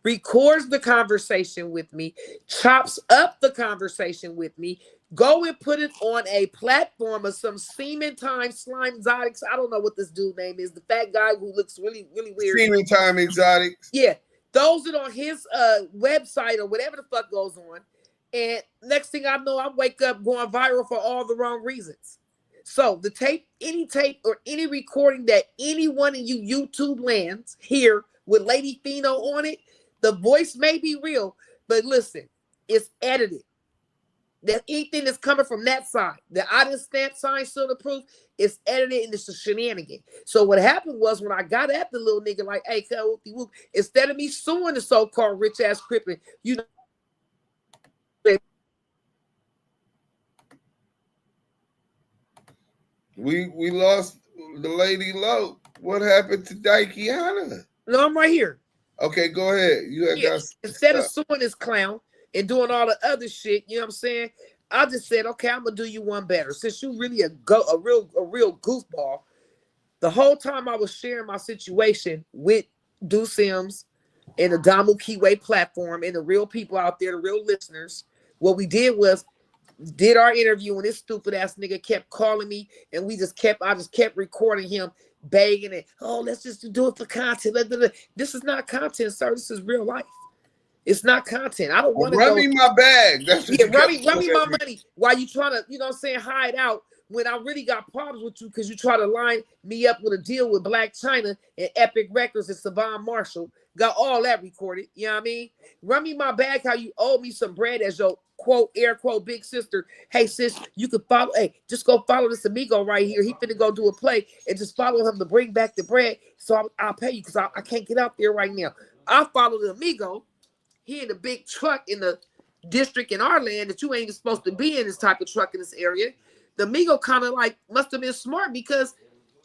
records the conversation with me, chops up the conversation with me, go and put it on a platform of some semen time slime exotics. I don't know what this dude name is. The fat guy who looks really, really weird. Semen time exotics. Yeah. throws it on his website or whatever the fuck goes on. And next thing I know, I wake up going viral for all the wrong reasons. So the tape or any recording that anyone in YouTube lands here with Lady Fino on it, the voice may be real, but listen, it's edited. That anything that's coming from that side, the I didn't stamp sign still the proof, it's edited and it's a shenanigan. So what happened was when I got at the little nigga like, hey, instead of me suing the so-called rich ass crippin', you know, we lost the lady low. What happened to Daikiana? No, I'm right here. Okay, go ahead. You had got instead of suing this clown and doing all the other shit, you know what I'm saying? I just said, okay, I'm gonna do you one better. Since you really a real goofball, the whole time I was sharing my situation with Do Sims and the Damu Kiwe platform and the real people out there, the real listeners, what we did was did our interview and this stupid ass nigga kept calling me and I just kept recording him begging it. Oh, let's just do it for content. This is not content, sir. This is real life. It's not content. I don't want to run me my bag. That's what run me my money while you trying to, you know what I'm saying, hide out when I really got problems with you because you try to line me up with a deal with Black China and Epic Records and Savon Marshall. Got all that recorded. You know what I mean? Run me my bag how you owe me some bread as your quote, air quote, big sister. Hey, sis, you can follow. Hey, just go follow this amigo right here. He finna go do a play and just follow him to bring back the bread. So I'll pay you because I can't get out there right now. I follow the amigo. He in the big truck in the district in our land that you ain't even supposed to be in this type of truck in this area. The amigo kind of like must have been smart because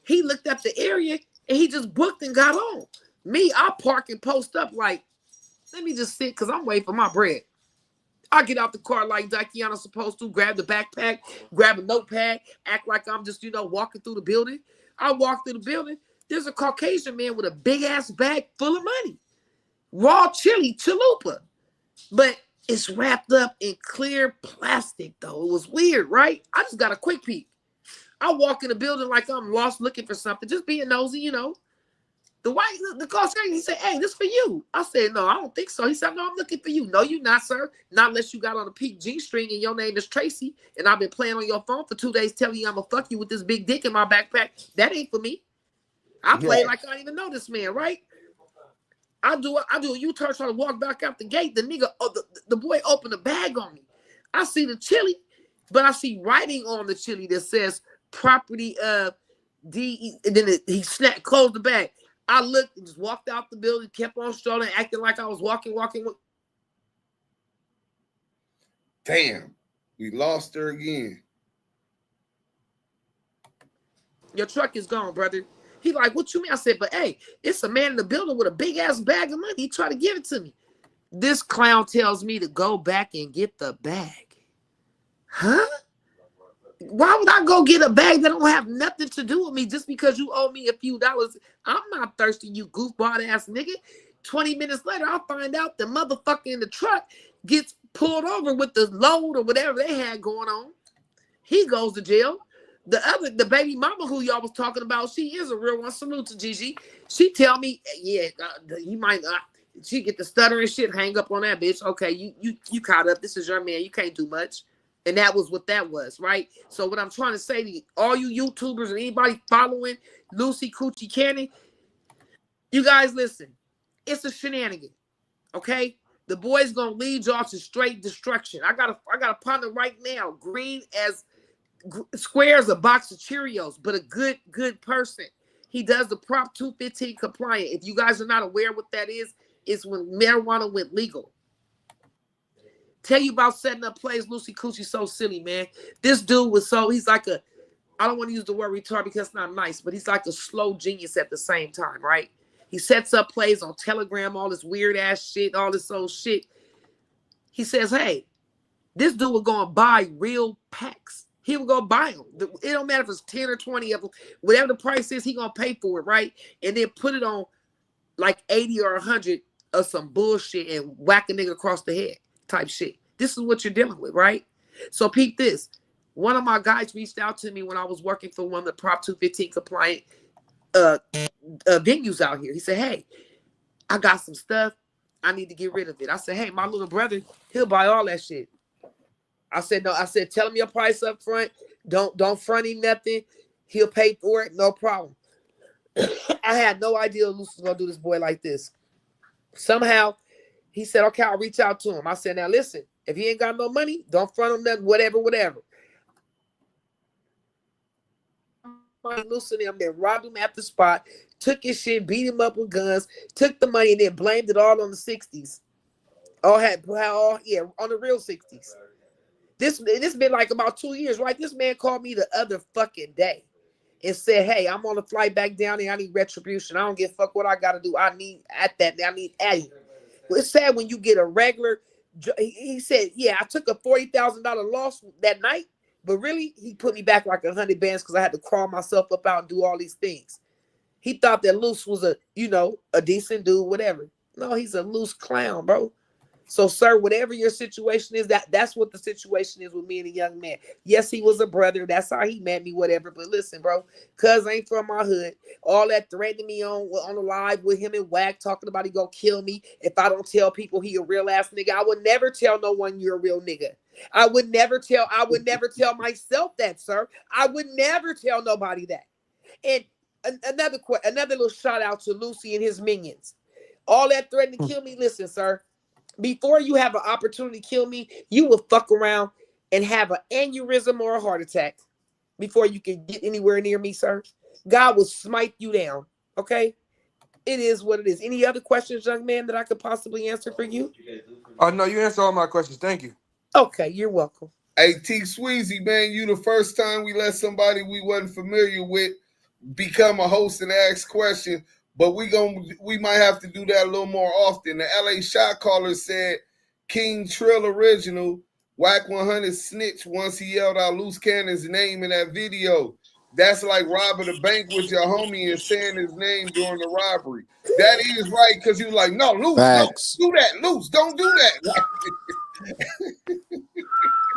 he looked up the area and he just booked and got on. Me, I park and post up like, let me just sit because I'm waiting for my bread. I get out the car like Daikiana's supposed to, grab the backpack, grab a notepad, act like I'm just, you know, walking through the building. I walk through the building. There's a Caucasian man with a big ass bag full of money. Raw chili, chalupa. But it's wrapped up in clear plastic, though. It was weird, right? I just got a quick peek. I walk in the building like I'm lost looking for something, just being nosy, you know. The Caucasian, he said, hey, this for you. I said, no, I don't think so. He said, no, I'm looking for you. No, you not, sir. Not unless you got on a peak G-string and your name is Tracy, and I've been playing on your phone for 2 days telling you I'm going to fuck you with this big dick in my backpack. That ain't for me. I play like I don't even know this man, right? I do a U-turn trying to walk back out the gate. The nigga, the boy opened a bag on me. I see the chili, but I see writing on the chili that says property of D. And then he closed the bag. I looked and just walked out the building, kept on strolling, acting like I was walking. Damn, we lost her again. Your truck is gone, brother. He like, what you mean? I said, but hey, it's a man in the building with a big ass bag of money. He tried to give it to me. This clown tells me to go back and get the bag. Huh? Why would I go get a bag that don't have nothing to do with me just because you owe me a few dollars? I'm not thirsty, you goofball ass nigga. 20 minutes later, I find out the motherfucker in the truck gets pulled over with the load or whatever they had going on. He goes to jail. The baby mama who y'all was talking about, she is a real one. Salute to Gigi. She tell me, yeah, he might not. She get the stuttering shit, hang up on that bitch. Okay, you caught up. This is your man. You can't do much. And that was what that was, right? So what I'm trying to say to all you YouTubers and anybody following Lucy Coochie Cannon, you guys listen. It's a shenanigan, okay? The boy's gonna lead y'all to straight destruction. I got a partner right now, green as square as a box of Cheerios, but a good person. He does the Prop 215 compliant. If you guys are not aware what that is, it's when marijuana went legal. Tell you about setting up plays. Lucy Coochie so silly, man. This dude was he's like I don't want to use the word retard because it's not nice, but he's like a slow genius at the same time, right? He sets up plays on Telegram, all this weird ass shit, all this old shit. He says, hey, this dude will go and buy real packs. He will go buy them. It don't matter if it's 10 or 20 of them. Whatever the price is, he gonna pay for it, right? And then put it on like 80 or 100 of some bullshit and whack a nigga across the head type shit. This is what you're dealing with, right? So peep this. One of my guys reached out to me when I was working for one of the Prop 215 compliant venues out here. He said, hey, I got some stuff. I need to get rid of it. I said, hey, my little brother, he'll buy all that shit. I said, no. I said, tell him your price up front. Don't front him nothing. He'll pay for it, no problem. I had no idea Luce was gonna do this boy like this. Somehow, he said, okay, I'll reach out to him. I said, now listen, if he ain't got no money, don't front him nothing, whatever. Luce and them, then robbed him at the spot, took his shit, beat him up with guns, took the money, and then blamed it all on the 60s. On the real 60s. This been like about 2 years, right? This man called me the other fucking day and said, hey, I'm on a flight back down there. I need retribution. I don't give a fuck what I got to do. I need Addie. Well, it's sad when you get a regular. He said, yeah, I took a $40,000 loss that night, but really, he put me back like 100 bands because I had to crawl myself up out and do all these things. He thought that Luce was a decent dude, whatever. No, he's a loose clown, bro. So, sir, whatever your situation is, that's what the situation is with me and a young man. Yes, he was a brother. That's how he met me, whatever. But listen, bro, cuz ain't from my hood. All that threatening me on the live with him and Wack, talking about he gonna kill me if I don't tell people he a real ass nigga. I would never tell no one you're a real nigga. I would never tell myself that, sir. I would never tell nobody that. And another little shout out to Lucy and his minions. All that threatening to kill me. Listen, sir. Before you have an opportunity to kill me, you will fuck around and have an aneurysm or a heart attack before you can get anywhere near me, sir. God will smite you down, okay? It is what it is. Any other questions, young man, that I could possibly answer for you? Oh, no, you answered all my questions. Thank you. Okay, you're welcome. Hey, T Sweezy, man, you the first time we let somebody we wasn't familiar with become a host and ask questions. But we might have to do that a little more often. The LA shot caller said King Trill original, Wack 100 snitch once he yelled out Luce Cannon's name in that video. That's like robbing a bank with your homie and saying his name during the robbery. That is right, because he was like, no, Luce, Facts. don't do that. Luce, don't do that.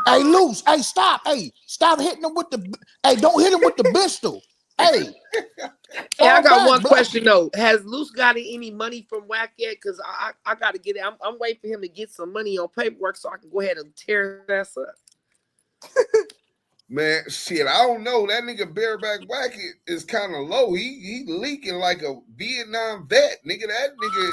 Hey, Luce, hey, stop. Hey, stop hitting him with don't hit him with the pistol. Hey. Hey, I got one question though. Has Luce got any money from Wack yet? Because I got to get it. I'm waiting for him to get some money on paperwork so I can go ahead and tear that up. Man, shit, I don't know. That nigga bareback Wack is kind of low. He leaking like a Vietnam vet, nigga. That nigga,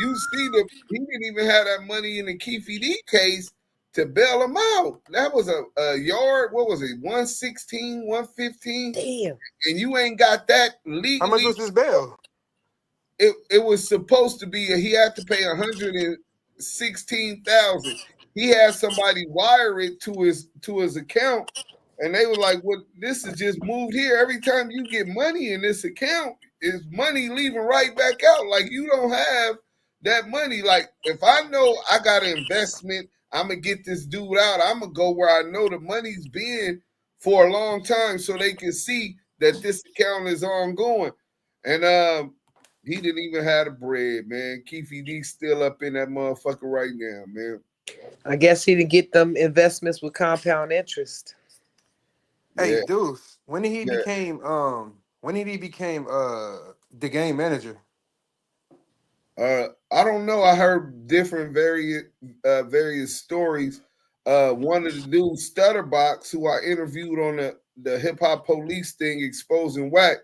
you see he didn't even have that money in the Keefe D case to bail him out. That was a yard. What was it? 116, 115. Damn. And you ain't got that legally. How much was his bail? It was supposed to be he had to pay $116,000. He had somebody wire it to his account, and they were like, "Well, this is just moved here. Every time you get money in this account, is money leaving right back out. Like you don't have that money. Like if I know I got an investment, I'm gonna get this dude out. I'm gonna go where I know the money's been for a long time, so they can see that this account is ongoing." And he didn't even have the bread, man. Keefe D still up in that motherfucker right now, man. I guess he didn't get them investments with compound interest. Hey, Yeah. Deuce, when did he became the game manager? I don't know. I heard different various stories. One of the dudes, Stutterbox, who I interviewed on the hip hop police thing exposing Wack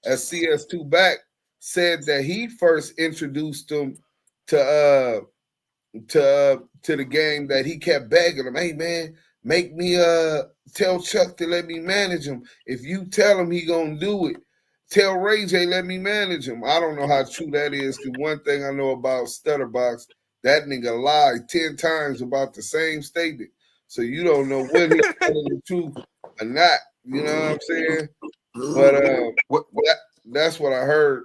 as CS2 Back, said that he first introduced him to the game, that he kept begging him, hey man, make me tell Chuck to let me manage him. If you tell him, he gonna do it. Tell Ray J let me manage him. I don't know how true that is, because one thing I know about Stutterbox, that nigga lied 10 times about the same statement. So you don't know when he's telling the truth or not. You know what I'm saying? But that's what I heard.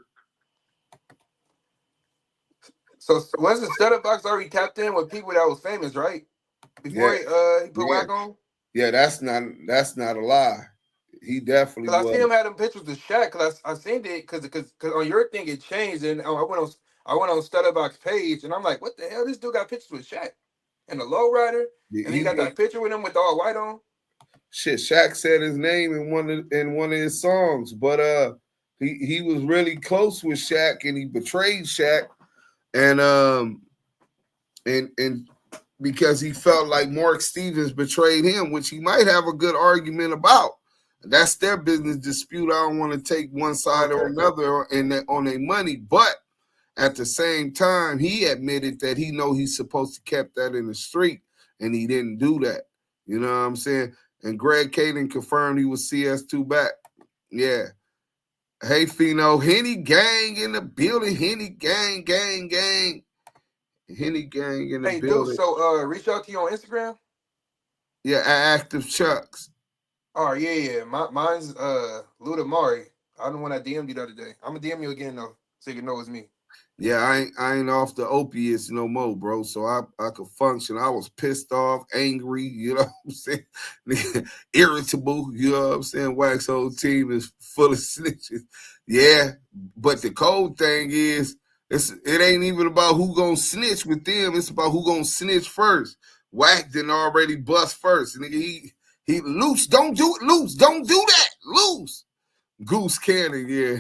So was the Stutterbox already tapped in with people that was famous, right? Before he put Wack on? Yeah, that's not a lie. He definitely was. I seen him had them pictures with Shaq, because I seen it because on your thing it changed, and I went on Stutterbox page, and I'm like, what the hell? This dude got pictures with Shaq and the lowrider, and he got that picture with him with all white on. Shit, Shaq said his name in one of his songs, but he was really close with Shaq, and he betrayed Shaq, and and because he felt like Mark Stevens betrayed him, which he might have a good argument about. That's their business dispute. I don't want to take one side or another on their money, but at the same time, he admitted that he know he's supposed to kept that in the street, and he didn't do that. You know what I'm saying? And Greg Caden confirmed he was CS2 back. Yeah. Hey, Fino, Henny gang in the building. Henny gang. Henny gang in the building. Dude, so reach out to you on Instagram? Yeah, Active Chucks. Oh, yeah. Mine's Luda Mari. I'm the one that DM'd you the other day. I'm going to DM you again, though, so you can know it's me. Yeah, I ain't off the opiates no more, bro. So I could function. I was pissed off, angry, you know what I'm saying? Irritable, you know what I'm saying? Wack's whole team is full of snitches. Yeah, but the cold thing is, it ain't even about who gonna snitch with them. It's about who gonna snitch first. Wack didn't already bust first. Nigga, he Luce, don't do it. Luce, don't do that. Luce. Goose Cannon, yeah.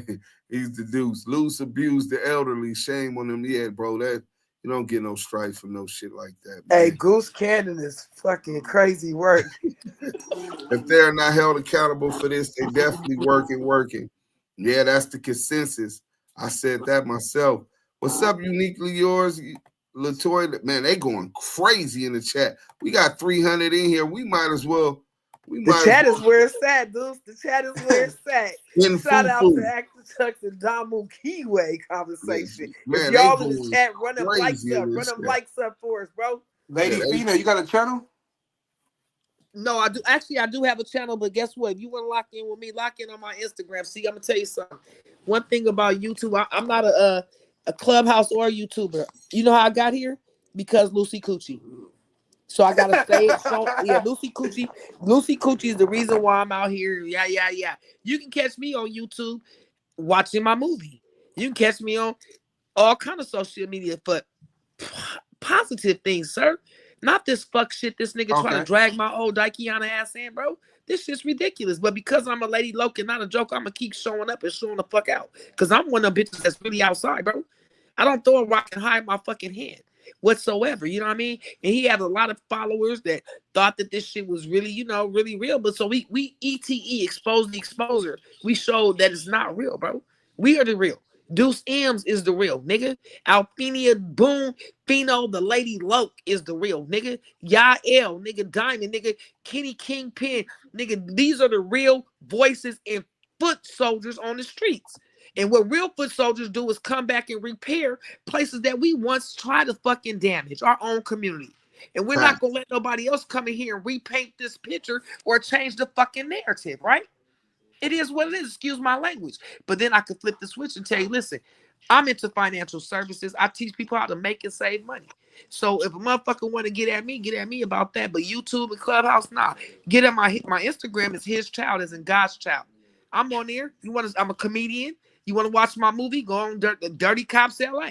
He's the deuce. Luce abused the elderly. Shame on him. Yeah, bro, that you don't get no stripes for no shit like that, man. Hey, Goose Cannon is fucking crazy work. If they're not held accountable for this, they definitely working. Yeah, that's the consensus. I said that myself. What's up, Uniquely Yours? Latoya, man, they going crazy in the chat. We got 300 in here. We might as well. The chat is where it's at, dude. The chat is where it's at. Shout out to Active Chucks and Damu Kiwi conversation. Man, if y'all in the chat, run them likes up for us, bro. Lady Fina, you got a channel? No, I do. Actually, I do have a channel, but guess what? If you want to lock in with me, lock in on my Instagram. See, I'm gonna tell you something. One thing about YouTube, I'm not a Clubhouse or a YouTuber. You know how I got here? Because Lucy Coochie. So I gotta stay at Lucy Coochie is the reason why I'm out here. Yeah. You can catch me on YouTube watching my movie. You can catch me on all kind of social media for positive things, sir. Not this fuck shit this nigga trying to drag my old Daikiana ass in, bro. This shit's ridiculous. But because I'm a lady loke and not a joke, I'm gonna keep showing up and showing the fuck out. Cause I'm one of them bitches that's really outside, bro. I don't throw a rock and hide my fucking hand whatsoever, you know what I mean? And he had a lot of followers that thought that this shit was really, really real. But so we ETE exposed the exposer. We showed that it's not real, bro. We are the real. Deuce M's is the real, nigga. Alphenia Boom, Fino, the Lady Loke is the real, nigga. Yael, nigga, Diamond, nigga, Kenny Kingpin, nigga. These are the real voices and foot soldiers on the streets. And what real foot soldiers do is come back and repair places that we once tried to fucking damage, our own community. And we're not going to let nobody else come in here and repaint this picture or change the fucking narrative, right? It is what it is, excuse my language. But then I could flip the switch and tell you, listen, I'm into financial services. I teach people how to make and save money. So if a motherfucker want to get at me about that. But YouTube and Clubhouse, nah. Get at my Instagram is his child, as in God's child. I'm on there. I'm a comedian. You want to watch my movie? Go on Dirty Cops LA.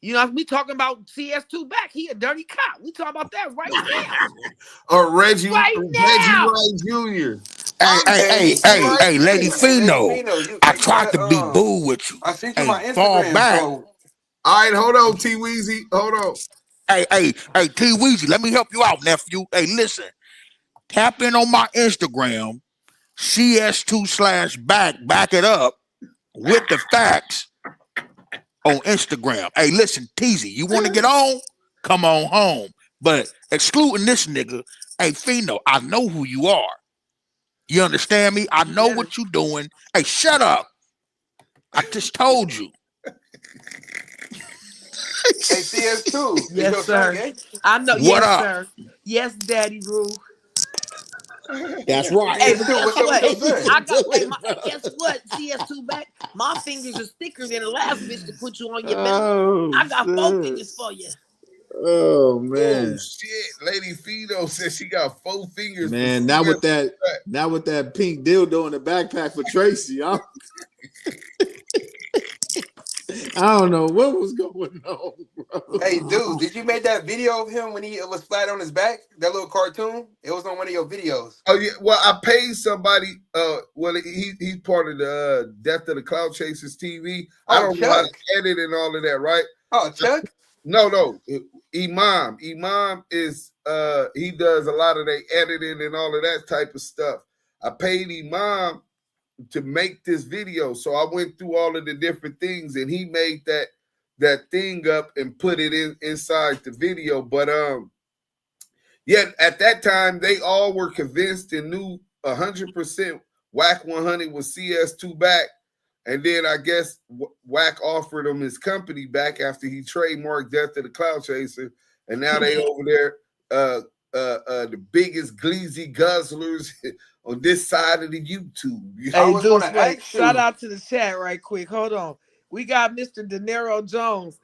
You know, we talking about CS2 back. He a dirty cop. We talking about that right now. Or Reggie Wright Jr. Hey, Lady Fino. I tried to be boo with you. I sent you my Instagram. Fall back. All right, hold on, T Weezy. Hold on. Hey, T Weezy, let me help you out, nephew. Hey, listen. Tap in on my Instagram, CS2/back it up with the facts on Instagram. Hey, listen, Teasy, you want to get on? Come on home. But excluding this nigga, hey, Fino, I know who you are. You understand me? I know what you doing. Hey, shut up. I just told you. Hey, CS2. Yes, sir. I know. What yes, up? Sir. Yes, Daddy Roo. That's right. Hey, but guess what? Guess what? CS2 back. My fingers are thicker than the last bitch to put you on your belly. I got 4 fingers for you. Oh man. Oh, shit. Lady Fido said she got 4 fingers. Man, not with that pink dildo in the backpack for Tracy. I don't know what was going on, bro. Hey, dude, did you make that video of him when he was flat on his back? That little cartoon? It was on one of your videos. Oh yeah. Well, I paid somebody. He's part of the Death of the Cloud Chasers TV. I don't know how to edit and all of that, right? Oh, Chuck. No. Imam. Imam is he does a lot of the editing and all of that type of stuff. I paid Imam to make this video, so I went through all of the different things, and he made that thing up and put it inside the video. But yeah, at that time they all were convinced and knew 100% Wack 100 was CS2 back. And then I guess Wack offered him his company back after he trademarked Death of the Cloud Chaser. And now they over there, the biggest gleazy guzzlers on this side of the YouTube. Hey, Luce, wait, shout out to the chat right quick. Hold on. We got Mr. De Niro Jones.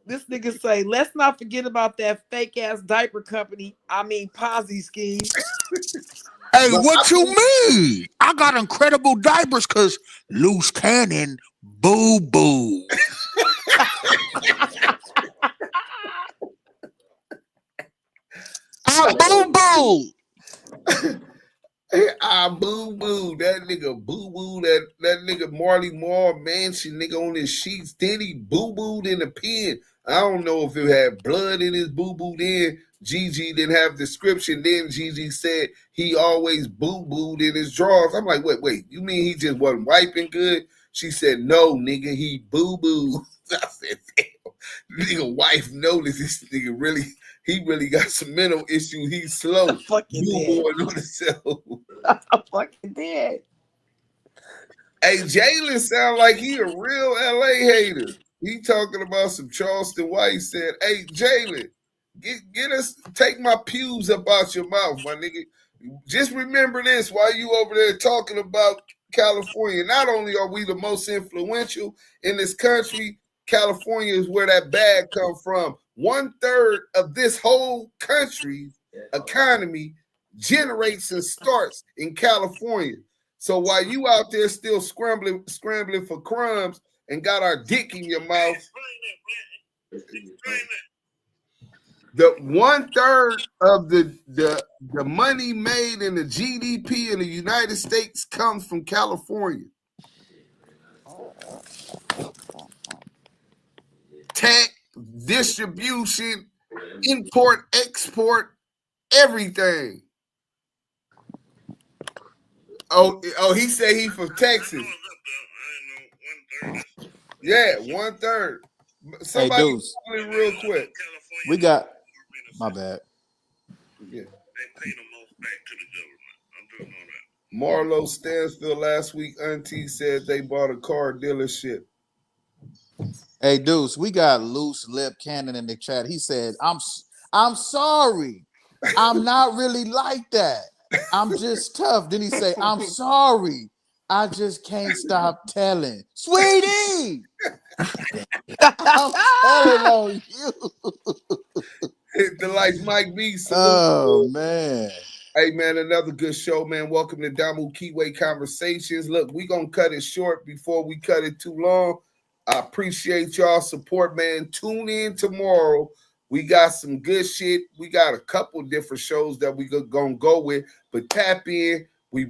This nigga say, let's not forget about that fake ass diaper company. I mean Ponzi scheme. Hey, what you mean? I got incredible diapers because Luce Cannon boo-boo. I boo-boo. I boo-boo. That nigga boo-boo. That nigga Marley Marl Mansion nigga on his sheets. Then he boo-booed in the pen. I don't know if it had blood in his boo-boo then. Gigi didn't have description. Then Gigi said he always boo-booed in his drawers. I'm like, wait, you mean he just wasn't wiping good? She said, no, nigga, he boo-boo. I said, damn, nigga wife noticed this nigga really got some mental issues. He's slow. I'm fucking dead. On himself. I'm fucking dead. Hey, Jalen sound like he a real LA hater. He talking about some Charleston White. Said, hey, Jalen, get us, take my pews up out your mouth, my nigga. Just remember this while you over there talking about California. Not only are we the most influential in this country, California is where that bag come from. 1/3 of this whole country's economy generates and starts in California. So while you out there still scrambling for crumbs and got our dick in your mouth, the 1/3 of the money made in the GDP in the United States comes from California. Tech, distribution, import, export, everything. Oh, he said he from Texas. Yeah, 1/3. Somebody, hey, Deuce, real quick. We got my bad. Yeah. Marlo Stansfield last week, Auntie said they bought a car dealership. Hey, Deuce, we got Loose Lip Cannon in the chat. He said, I'm sorry. I'm not really like that. I'm just tough. Then he say, I'm sorry. I just can't stop telling. Sweetie! I'm telling on you. The like Mike B. Oh, man. Hey, man, another good show, man. Welcome to Damu Keyway Conversations. Look, we going to cut it short before we cut it too long. I appreciate y'all support, man. Tune in tomorrow. We got some good shit. We got a couple different shows that we gonna go with, but tap in. We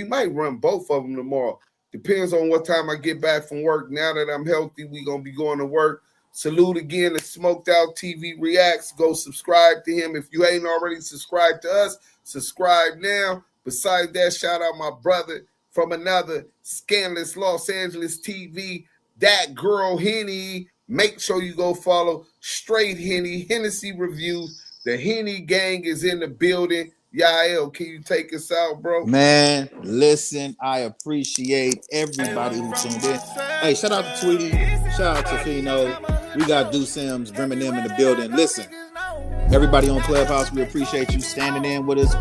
might run both of them tomorrow. Depends on what time I get back from work. Now that I'm healthy, we gonna be going to work. Salute again to Smoked Out TV Reacts. Go subscribe to him. If you ain't already subscribed to us, subscribe now. Besides that, shout out my brother from another Scandalous Los Angeles TV. That girl Henny, make sure you go follow Straight Henny, Hennessy Reviews. The Henny gang is in the building. Yael, can you take us out, bro? Man, listen, I appreciate everybody who tuned in. Hey, shout out to Tweety, shout out to Fino. We got Deuce Sims, Brim and them in the building. Listen, everybody on Clubhouse, we appreciate you standing in with us.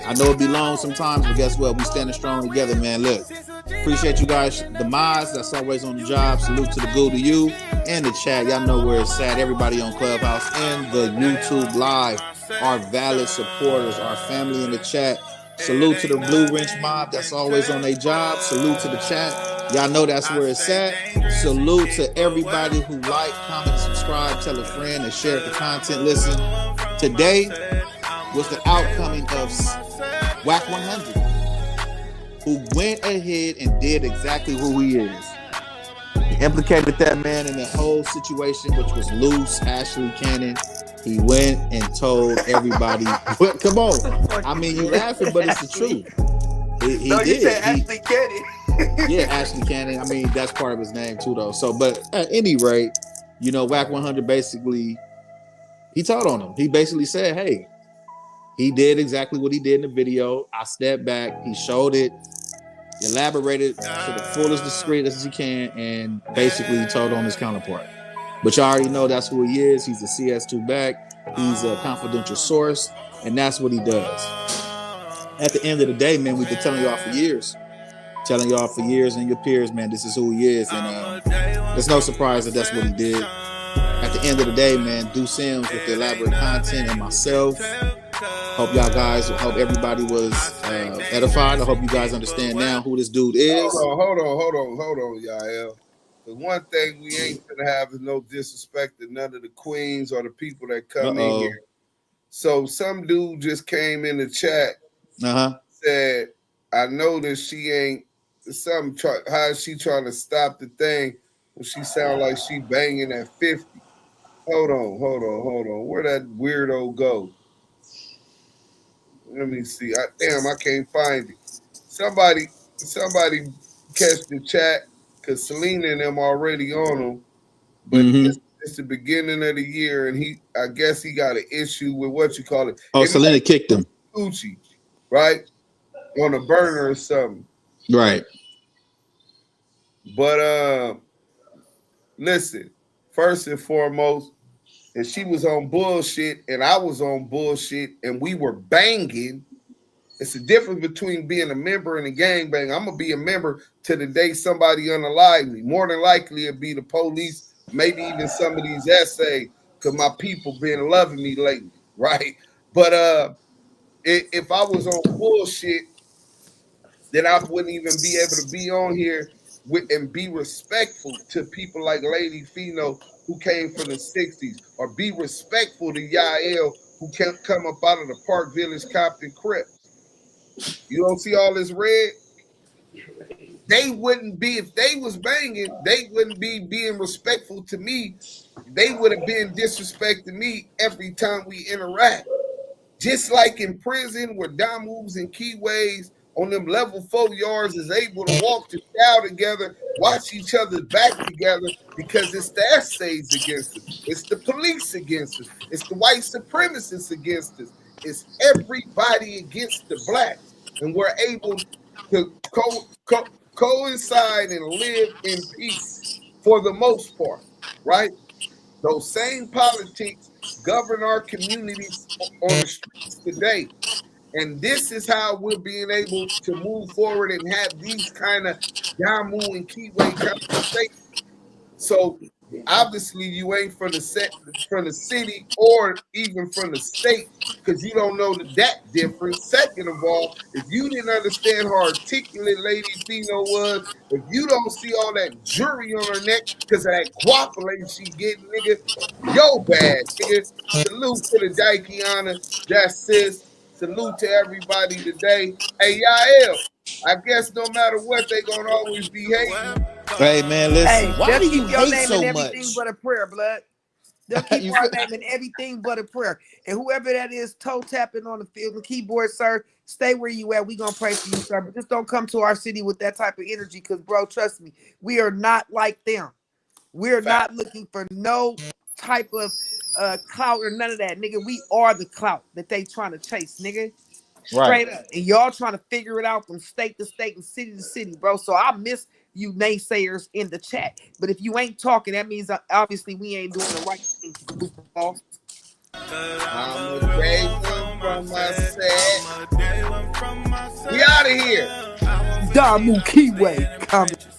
I know it be long sometimes, but guess what? We standing strong together, man. Look, appreciate you guys. The mods, that's always on the job. Salute to the goo to you. And the chat, y'all know where it's at. Everybody on Clubhouse and the YouTube Live, our valid supporters, our family in the chat. Salute to the Blue Wrench mob, that's always on their job. Salute to the chat. Y'all know that's where it's at. Salute to everybody who like, comment, subscribe, tell a friend, and share the content. Listen, today was the outcoming of Wack 100, who went ahead and did exactly who he is. implicated that man in that whole situation, which was Luce, Ashley Cannon. He went and told everybody. But come on, I mean, you laughing, but it's the truth. He No, you did. said Ashley Cannon. Yeah, Ashley Cannon. I mean, that's part of his name too, though. So, but at any rate, you know, Wack 100 basically, he told on him. He basically said, hey, he did exactly what he did in the video. I stepped back. He showed it, elaborated to the fullest degree as he can, and basically told on his counterpart. But you already know that's who he is. He's a CS2 back. He's a confidential source, and that's what he does. At the end of the day, man, we've been telling y'all for years. Telling y'all for years and your peers, man, this is who he is. And it's no surprise that that's what he did. At the end of the day, man, Do Sims with the elaborate content and myself. Hope everybody was edified. I hope you guys understand now who this dude is. Hold on, y'all. The one thing we ain't gonna have is no disrespect to none of the queens or the people that come in here. So some dude just came in the chat, said, I noticed she ain't how is she trying to stop the thing when she sound like she banging at 50? Hold on. Where that weirdo go? Let me see. I can't find it. Somebody catch the chat because Selena and them already on him. But it's the beginning of the year, and I guess he got an issue with what you call it. Oh, Selena kicked him. Gucci, right? On a burner or something. Right. But listen, first and foremost, and she was on bullshit and I was on bullshit and we were banging. It's the difference between being a member and a gangbang. I'm gonna be a member to the day somebody unalive me. More than likely it'd be the police, maybe even some of these essays, because my people been loving me lately, right? But if I was on bullshit, then I wouldn't even be able to be on here and be respectful to people like Lady Fino who came from the 60s, or be respectful to Yael who can't come up out of the Park Village Compton Crips. You don't see all this red? They wouldn't be, if they was banging, they wouldn't be being respectful to me. They would have been disrespecting me every time we interact. Just like in prison where Damus and Keyways on them level 4 yards is able to walk the shower together, watch each other's back together, because it's the essays against us. It's the police against us. It's the white supremacists against us. It's everybody against the blacks. And we're able to coincide and live in peace for the most part, right? Those same politics govern our communities on the streets today. And this is how we're being able to move forward and have these kind of Damu and Keyway conversations. So obviously you ain't from the city or even from the state, because you don't know that difference. Second of all, if you didn't understand how articulate Lady Fino was, if you don't see all that jewelry on her neck because of that guapolate she getting, nigga, yo bad, nigga. Salute to the Daikiana. That's sis. Salute to everybody today. Hey, Yael, I guess no matter what, they gonna always be hating. Hey, man, listen. Why do you hate so much? Everything but a prayer, blood. They'll keep our name in everything but a prayer. And whoever that is, toe tapping on the field and keyboard, sir, stay where you at. We gonna pray for you, sir. But just don't come to our city with that type of energy, because, bro, trust me, we are not like them. We're not looking for no type of clout or none of that, nigga. We are the clout that they trying to chase, nigga. Straight up. And y'all trying to figure it out from state to state and city to city, bro. So I miss you naysayers in the chat. But if you ain't talking, that means obviously we ain't doing the right thing. I'm a day one from my set. We out of here. Damu Keyway.